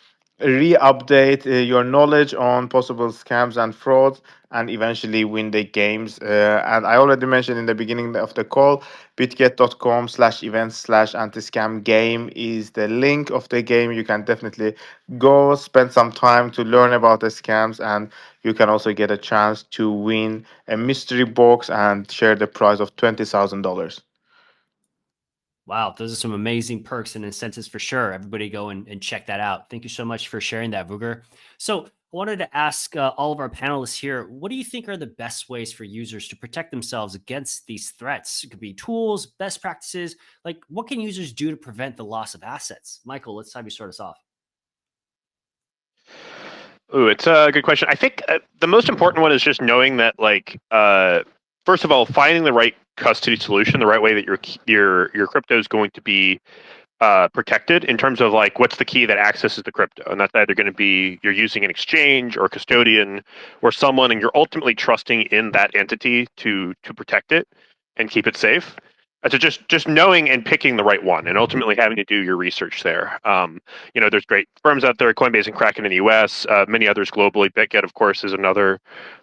re-update your knowledge on possible scams and frauds, and eventually win the games. And I already mentioned in the beginning of the call, bitget.com/events/anti-scam game is the link of the game. You can definitely go spend some time to learn about the scams, and you can also get a chance to win a mystery box and share the prize of $20,000. Wow, those are some amazing perks and incentives for sure. Everybody go and check that out. Thank you so much for sharing that, Vuger. So I wanted to ask all of our panelists here, what do you think are the best ways for users to protect themselves against these threats? It could be tools, best practices. Like, what can users do to prevent the loss of assets? Michael, let's have you start us off. Ooh, it's a good question. I think the most important one is just knowing that, like, first of all, finding the right custody solution, the right way that your crypto is going to be protected in terms of, like, what's the key that accesses the crypto, and that's either going to be you're using an exchange or a custodian or someone, and you're ultimately trusting in that entity to protect it and keep it safe. So just knowing and picking the right one, and ultimately having to do your research there. There's great firms out there, Coinbase and Kraken in the U.S., many others globally. Bitget, of course, is another.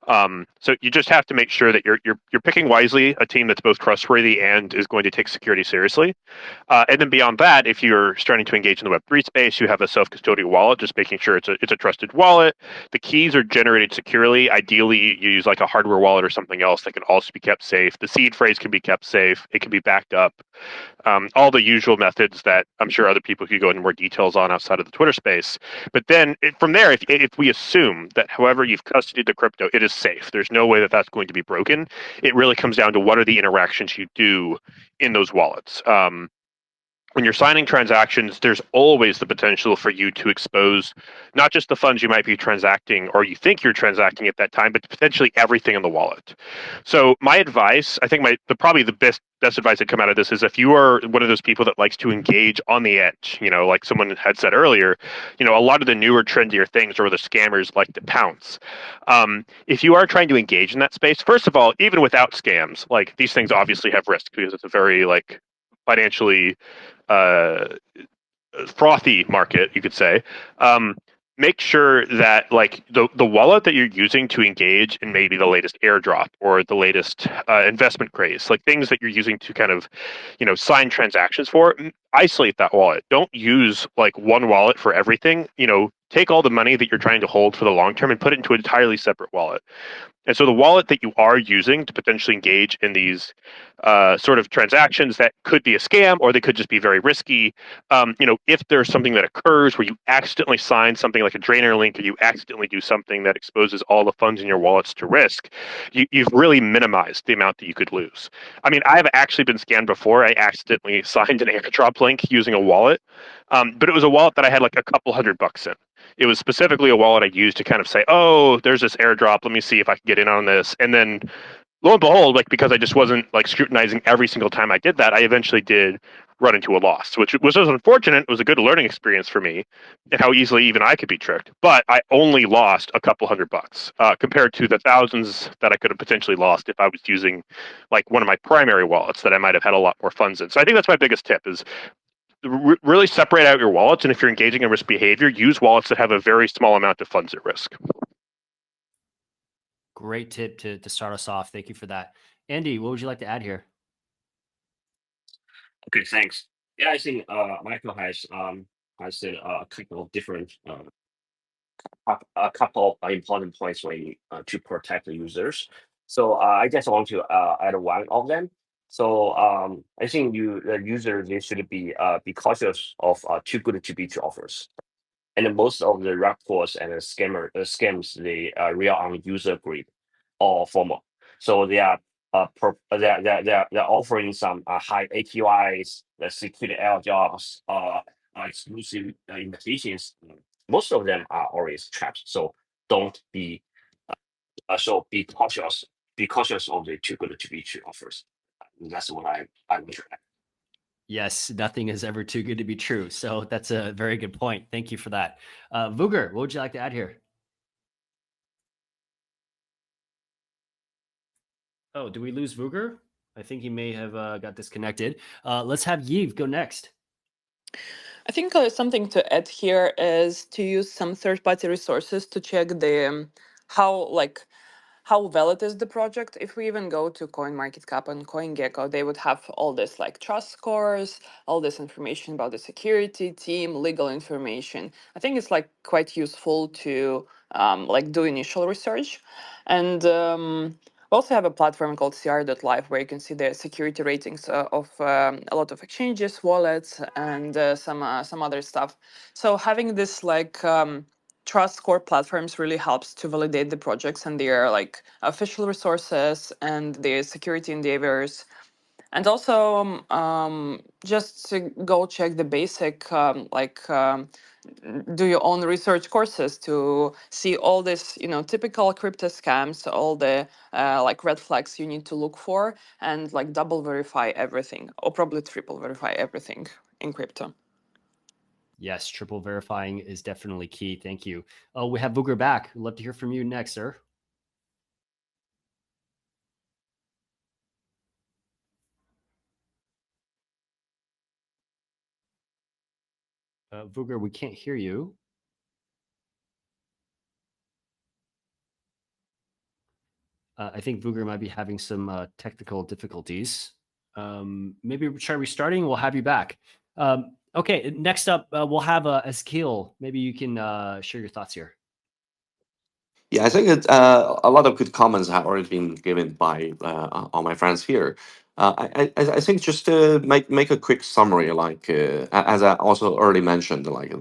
So you just have to make sure that you're picking wisely a team that's both trustworthy and is going to take security seriously. And then beyond that, if you're starting to engage in the Web3 space, you have a self-custodial wallet, just making sure it's a trusted wallet. The keys are generated securely. Ideally, you use like a hardware wallet or something else that can also be kept safe. The seed phrase can be kept safe. It can be backed up, all the usual methods that I'm sure other people could go into more details on outside of the Twitter space. But then from there, if we assume that however you've custodied the crypto, it is safe, there's no way that that's going to be broken. It really comes down to what are the interactions you do in those wallets. When you're signing transactions, there's always the potential for you to expose not just the funds you might be transacting or you think you're transacting at that time, but potentially everything in the wallet. So my advice, I think probably the best advice that come out of this is if you are one of those people that likes to engage on the edge, like someone had said earlier, a lot of the newer trendier things or the scammers like to pounce. If you are trying to engage in that space, first of all, even without scams, like these things obviously have risk because it's a very financially frothy market, you could say. Make sure that the wallet that you're using to engage in maybe the latest airdrop or the latest investment craze, like things that you're using to kind of sign transactions for, isolate that wallet. Don't use one wallet for everything. Take all the money that you're trying to hold for the long term and put it into an entirely separate wallet. And so the wallet that you are using to potentially engage in these sort of transactions that could be a scam or they could just be very risky, if there's something that occurs where you accidentally sign something like a drainer link or you accidentally do something that exposes all the funds in your wallets to risk, you've really minimized the amount that you could lose. I mean, I've actually been scammed before. I accidentally signed an airdrop link using a wallet, but it was a wallet that I had a couple $100 in. It was specifically a wallet I used to kind of say, oh, there's this airdrop. Let me see if I can get in on this. And then lo and behold, because I just wasn't scrutinizing every single time I did that, I eventually did run into a loss, which was unfortunate. It was a good learning experience for me and how easily even I could be tricked. But I only lost a couple $100 compared to the thousands that I could have potentially lost if I was using one of my primary wallets that I might have had a lot more funds in. So I think that's my biggest tip is really separate out your wallets, and if you're engaging in risk behavior, use wallets that have a very small amount of funds at risk. Great tip to start us off. Thank you for that. Andy, what would you like to add here? Okay, thanks. Yeah, I think Michael has said a couple of different a couple of important points when to protect the users. So I just want to add one of them. So I think the user they should be cautious of too good to be true offers. And most of the reports and the scams they rely on user greed or FOMO. So they are they're offering some high APYs, the security air jobs, exclusive invitations. Most of them are always traps. So don't be be cautious. Be cautious of the too good to be true offers. That's what I would try. Yes, nothing is ever too good to be true. So that's a very good point. Thank you for that. Vuger, what would you like to add here? Oh, do we lose Vuger? I think he may have got disconnected. Let's have Yves go next. I think something to add here is to use some third-party resources to check the how valid is the project. If we even go to CoinMarketCap and CoinGecko, they would have all this trust scores, all this information about the security team, legal information. I think it's quite useful to do initial research. And we also have a platform called cr.live where you can see the security ratings of a lot of exchanges, wallets, and some other stuff. So having this trust score platforms really helps to validate the projects and their official resources and their security endeavors. And also just to go check the basic do your own research courses to see all this typical crypto scams, all the red flags you need to look for, and double verify everything or probably triple verify everything in crypto. Yes, triple verifying is definitely key. Thank you. Oh, we have Vuger back. Love to hear from you next, sir. Vuger, we can't hear you. I think Vuger might be having some technical difficulties. Maybe we'll try restarting. We'll have you back. Okay, next up, we'll have Eskiel. Maybe you can share your thoughts here. Yeah, I think a lot of good comments have already been given by all my friends here. I think just to make a quick summary, like as I also already mentioned, like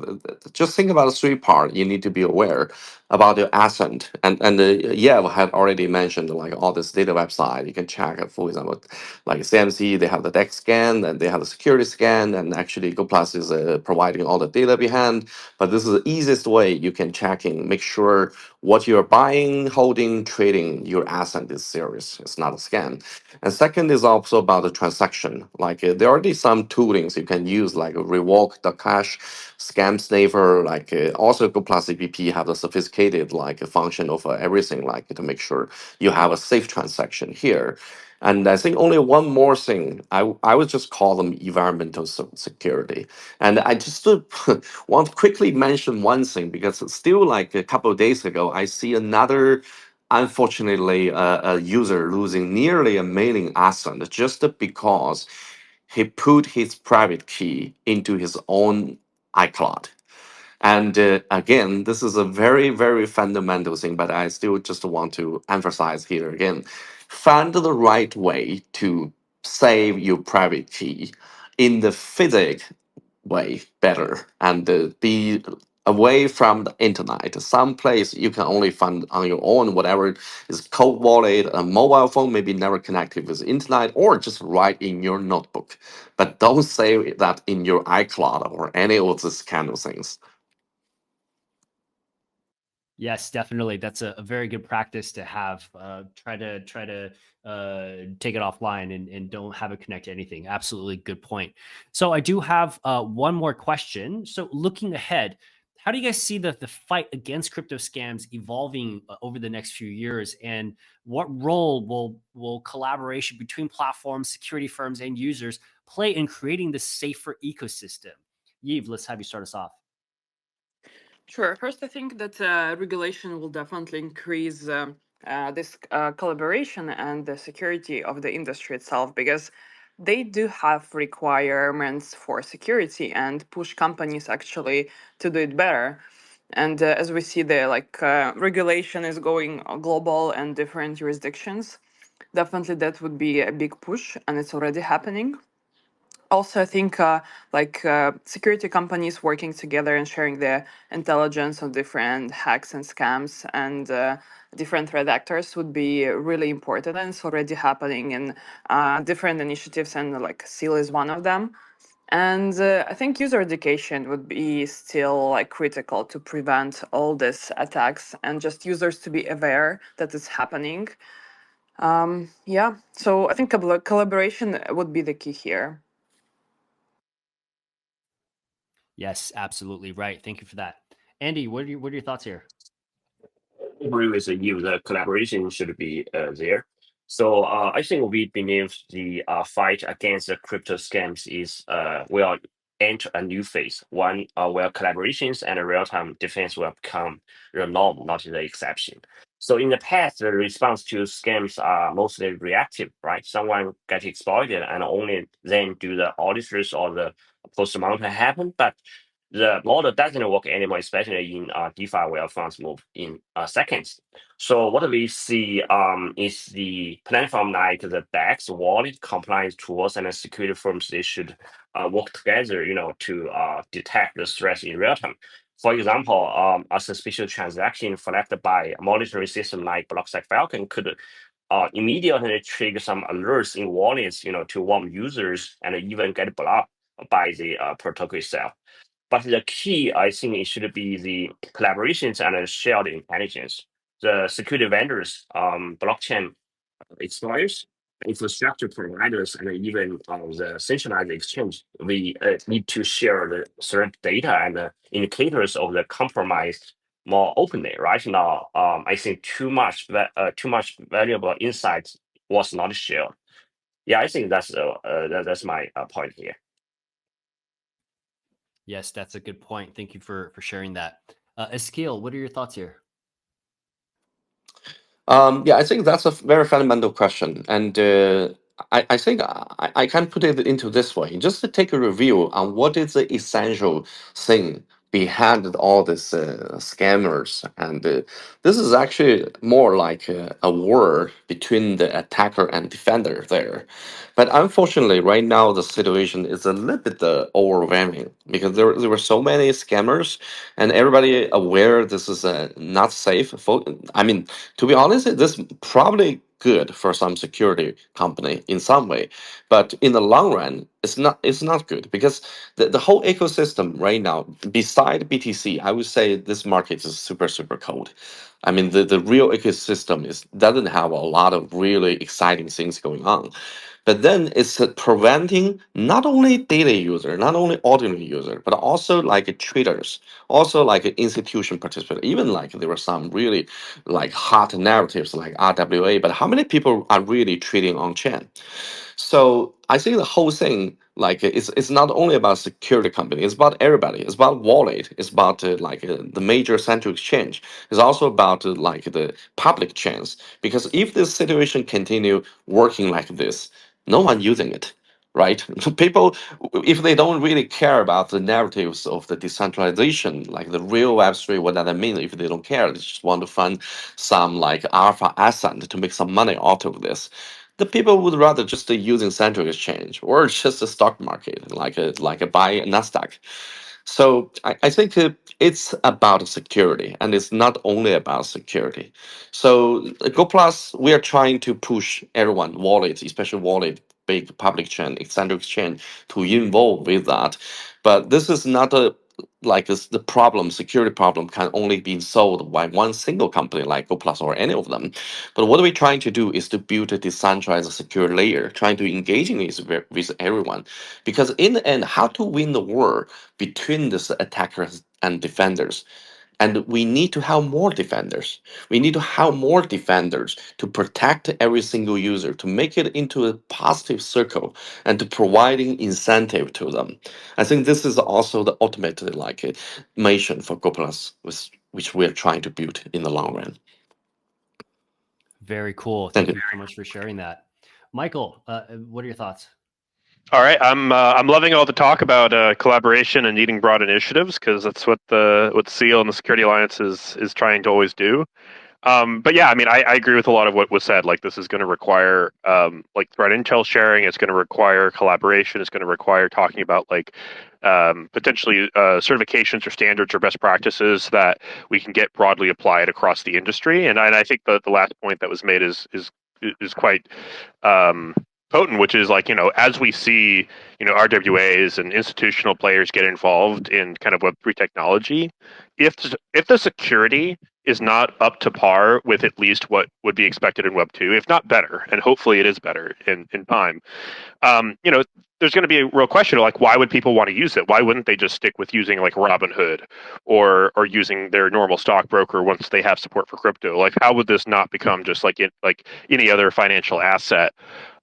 just think about the three part. You need to be aware about your asset, and yeah, I had already mentioned like all this data website. You can check, for example, like CMC, they have the deck scan, and they have the security scan, and actually GoPlus is providing all the data behind. But this is the easiest way you can check in, make sure what you're buying, holding, trading, your asset is serious. It's not a scam. And second is also about the transaction. Like there are already some toolings you can use, like revoke the cache, scam sniffer. Like also GoPlus CPP have the sophisticated like a function of everything, like to make sure you have a safe transaction here. And I think only one more thing, I would just call them environmental security. And I just want to quickly mention one thing because it's still like a couple of days ago, I see another, unfortunately, a user losing nearly a million asset just because he put his private key into his own iCloud. And again, this is a very, very fundamental thing, but I still just want to emphasize here again, find the right way to save your private key in the physic way better and be away from the internet. Some place you can only find on your own, whatever is cold wallet, a mobile phone, maybe never connected with the internet, or just write in your notebook. But don't save that in your iCloud or any of this kind of things. Yes, definitely. That's a very good practice to have. Try to take it offline and don't have it connect to anything. Absolutely good point. So I do have one more question. So looking ahead, how do you guys see the fight against crypto scams evolving over the next few years? And what role will collaboration between platforms, security firms, and users play in creating this safer ecosystem? Yves, let's have you start us off. Sure. First, I think that regulation will definitely increase this collaboration and the security of the industry itself because they do have requirements for security and push companies actually to do it better. And as we see, the regulation is going global and different jurisdictions. Definitely, that would be a big push, and it's already happening. Also, I think security companies working together and sharing their intelligence on different hacks and scams and different threat actors would be really important, and it's already happening in different initiatives, and like seal is one of them. And I think user education would be still like critical to prevent all these attacks and just users to be aware that it's happening. Yeah, so I think collaboration would be the key here. Yes, absolutely right. Thank you for that. Andy, what are your thoughts here? Agree with you. The collaboration should be there. So I think we believe the fight against the crypto scams is will enter a new phase, one where collaborations and real-time defense will become the norm, not the exception. So in the past, the response to scams are mostly reactive, right? Someone gets exploited and only then do the auditors or the post-mortem happen. But the model doesn't work anymore, especially in DeFi where funds move in seconds. So what we see is the platform like the DEX, wallet compliance tools, and the security firms, they should work together, to detect the threats in real time. For example, a suspicious transaction flagged by a monitoring system like BlockSec Phalcon could immediately trigger some alerts in wallets, to warn users and even get blocked by the protocol itself. But the key, I think, it should be the collaborations and the shared intelligence. The security vendors, blockchain exploiters, infrastructure providers, and even the centralized exchange, we need to share the threat data and the indicators of the compromise more openly. Right now, I think too much valuable insights was not shared. Yeah, I think that's my point here. Yes, that's a good point. Thank you for sharing that. Eskil, what are your thoughts here? Yeah, I think that's a very fundamental question, and I think I can put it into this way: just to take a review on what is the essential thing behind all these scammers, and this is actually more like a war between the attacker and defender there. But unfortunately, right now the situation is a little bit overwhelming because there were so many scammers, and everybody aware this is not safe. I mean, to be honest, this probably good for some security company in some way, but in the long run, it's not good because the whole ecosystem right now, beside BTC, I would say this market is super cold. I mean, the real ecosystem doesn't have a lot of really exciting things going on. But then it's preventing not only data user, not only ordinary user, but also like traders, also like institution participants. Even like there were some really like hot narratives like RWA, but how many people are really trading on chain? So I think the whole thing, like it's not only about security company, it's about everybody. It's about wallet. It's about the major central exchange. It's also about like the public chains. Because if this situation continue working like this, no one using it, right? People, if they don't really care about the narratives of the decentralization, like the real Web3, what that means, if they don't care, they just want to fund some like alpha asset to make some money out of this, the people would rather just using central exchange or just a stock market, like a buy Nasdaq. So I think it's about security, and it's not only about security. So Go Plus, we are trying to push everyone, wallet, especially wallet, big public chain, central exchange, to involve with that. But this is not a the problem, security problem can only be solved by one single company like Go Plus or any of them. But what we're trying to do is to build a decentralized secure layer, trying to engaging with everyone. Because in the end, how to win the war between these attackers and defenders? And we need to have more defenders. We need to have more defenders to protect every single user, to make it into a positive circle, and to providing incentive to them. I think this is also the ultimate mission for GoPlus, which we are trying to build in the long run. Very cool. Thank Thank you. you so much for sharing that. Michael, what are your thoughts? All right, I'm loving all the talk about collaboration and needing broad initiatives because that's what the SEAL and the Security Alliance is trying to always do. But yeah, I mean, I agree with a lot of what was said. Like, this is going to require like threat intel sharing. It's going to require collaboration. It's going to require talking about like potentially certifications or standards or best practices that we can get broadly applied across the industry. And I think the last point that was made is quite potent, which is like, as we see, RWAs and institutional players get involved in kind of Web3 technology, if the security is not up to par with at least what would be expected in Web 2, if not better, and hopefully it is better in time. There's going to be a real question of like, why would people want to use it? Why wouldn't they just stick with using like Robinhood or using their normal stockbroker once they have support for crypto? Like, how would this not become just like any other financial asset?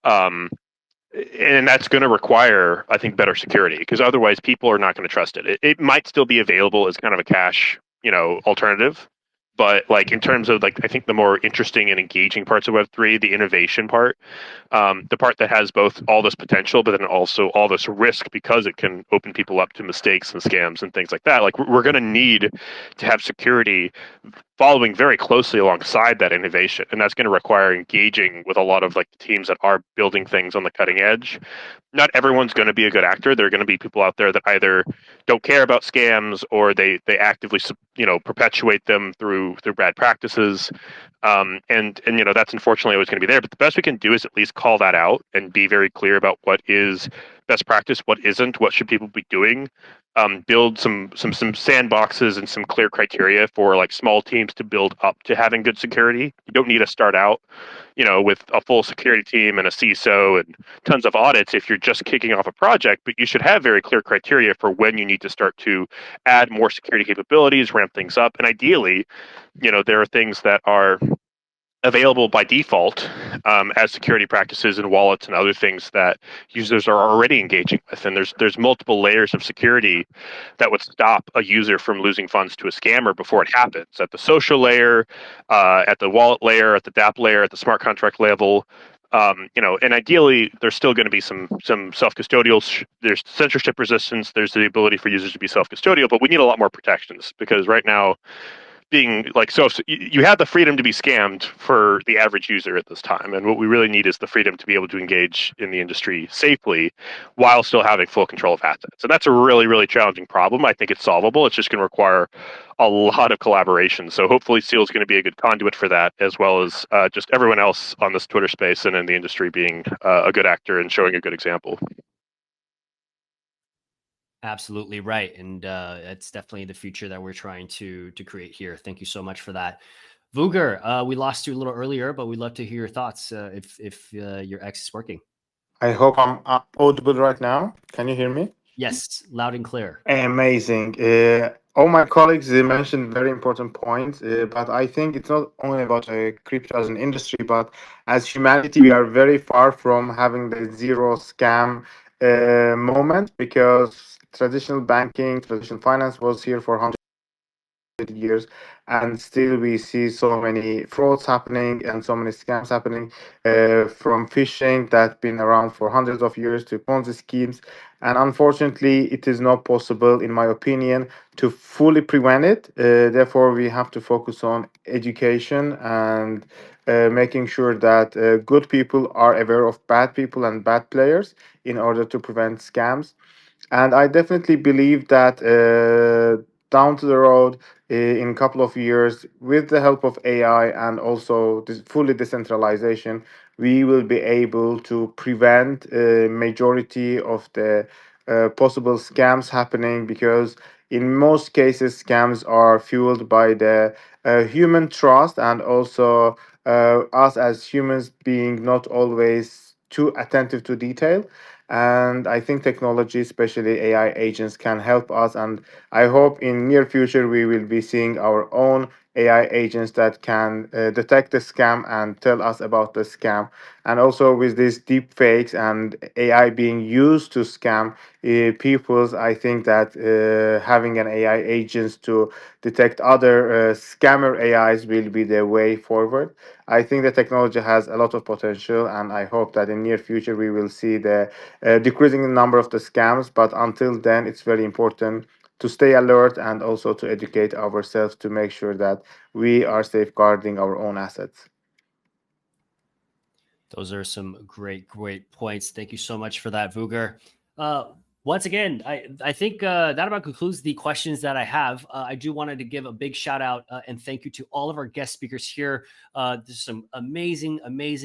Um, and that's going to require, I think, better security because otherwise people are not going to trust it. It might still be available as kind of a cash, alternative, but like in terms of like I think the more interesting and engaging parts of Web3, the innovation part, the part that has both all this potential, but then also all this risk because it can open people up to mistakes and scams and things like that. Like we're going to need to have security following very closely alongside that innovation, and that's going to require engaging with a lot of like the teams that are building things on the cutting edge. Not everyone's going to be a good actor. There are going to be people out there that either don't care about scams or they actively perpetuate them through bad practices, and that's unfortunately always going to be there. But the best we can do is at least call that out and be very clear about what is best practice, what isn't, what should people be doing. Build some sandboxes and some clear criteria for like small teams to build up to having good security. You don't need to start out, with a full security team and a CISO and tons of audits if you're just kicking off a project, but you should have very clear criteria for when you need to start to add more security capabilities, ramp things up. And ideally, there are things that are available by default as security practices and wallets and other things that users are already engaging with. And there's multiple layers of security that would stop a user from losing funds to a scammer before it happens. At the social layer, at the wallet layer, at the dApp layer, at the smart contract level, And ideally, there's still going to be some self-custodial. There's censorship resistance. There's the ability for users to be self-custodial, but we need a lot more protections because right now, being like you have the freedom to be scammed for the average user at this time, and what we really need is the freedom to be able to engage in the industry safely while still having full control of assets. And that's a really, really challenging problem. I think it's solvable. It's just going to require a lot of collaboration. So hopefully Seal is going to be a good conduit for that, as well as just everyone else on this Twitter space and in the industry being a good actor and showing a good example. Absolutely right, and it's definitely the future that we're trying to create here. Thank you so much for that, Vuger. We lost you a little earlier, but we'd love to hear your thoughts if your X is working. I hope I'm audible right now. Can you hear me? Yes, loud and clear. Amazing. All my colleagues mentioned very important points, but I think it's not only about crypto as an industry, but as humanity, we are very far from having the zero scam moment, because traditional banking, traditional finance was here for years, and still we see so many frauds happening and so many scams happening, from phishing that been around for hundreds of years to Ponzi schemes. And unfortunately, it is not possible, in my opinion, to fully prevent it. Therefore, we have to focus on education and making sure that good people are aware of bad people and bad players in order to prevent scams. And I definitely believe that down to the road, in a couple of years, with the help of AI and also this fully decentralization, we will be able to prevent a majority of the possible scams happening, because in most cases, scams are fueled by the human trust, and also us as humans being not always too attentive to detail. And I think technology, especially AI agents, can help us. And I hope in near future we will be seeing our own AI agents that can detect the scam and tell us about the scam. And also with these deep fakes and AI being used to scam peoples, I think that having an AI agents to detect other scammer AIs will be the way forward. I think the technology has a lot of potential, and I hope that in near future we will see the decreasing the number of the scams. But until then, it's very important to stay alert and also to educate ourselves to make sure that we are safeguarding our own assets. Those are some great points. Thank you so much for that, Vuger. Once again, I think that about concludes the questions that I have. I do wanted to give a big shout out and thank you to all of our guest speakers here. There's some amazing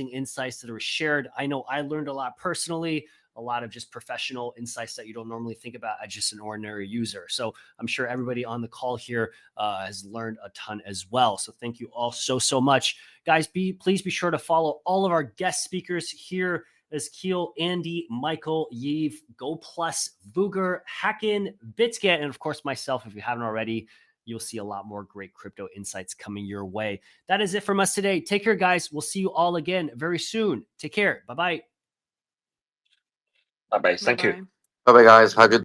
insights that were shared. I know I learned a lot personally, a lot of just professional insights that you don't normally think about as just an ordinary user. So I'm sure everybody on the call here has learned a ton as well. So thank you all so much. Guys, please be sure to follow all of our guest speakers here as Keel, Andy, Michael, Yves, Go Plus, Vuger, Hacken, Bitget, and of course myself. If you haven't already, you'll see a lot more great crypto insights coming your way. That is it from us today. Take care, guys. We'll see you all again very soon. Take care. Bye-bye. Bye-bye. Thank you. Bye bye, guys. Have a good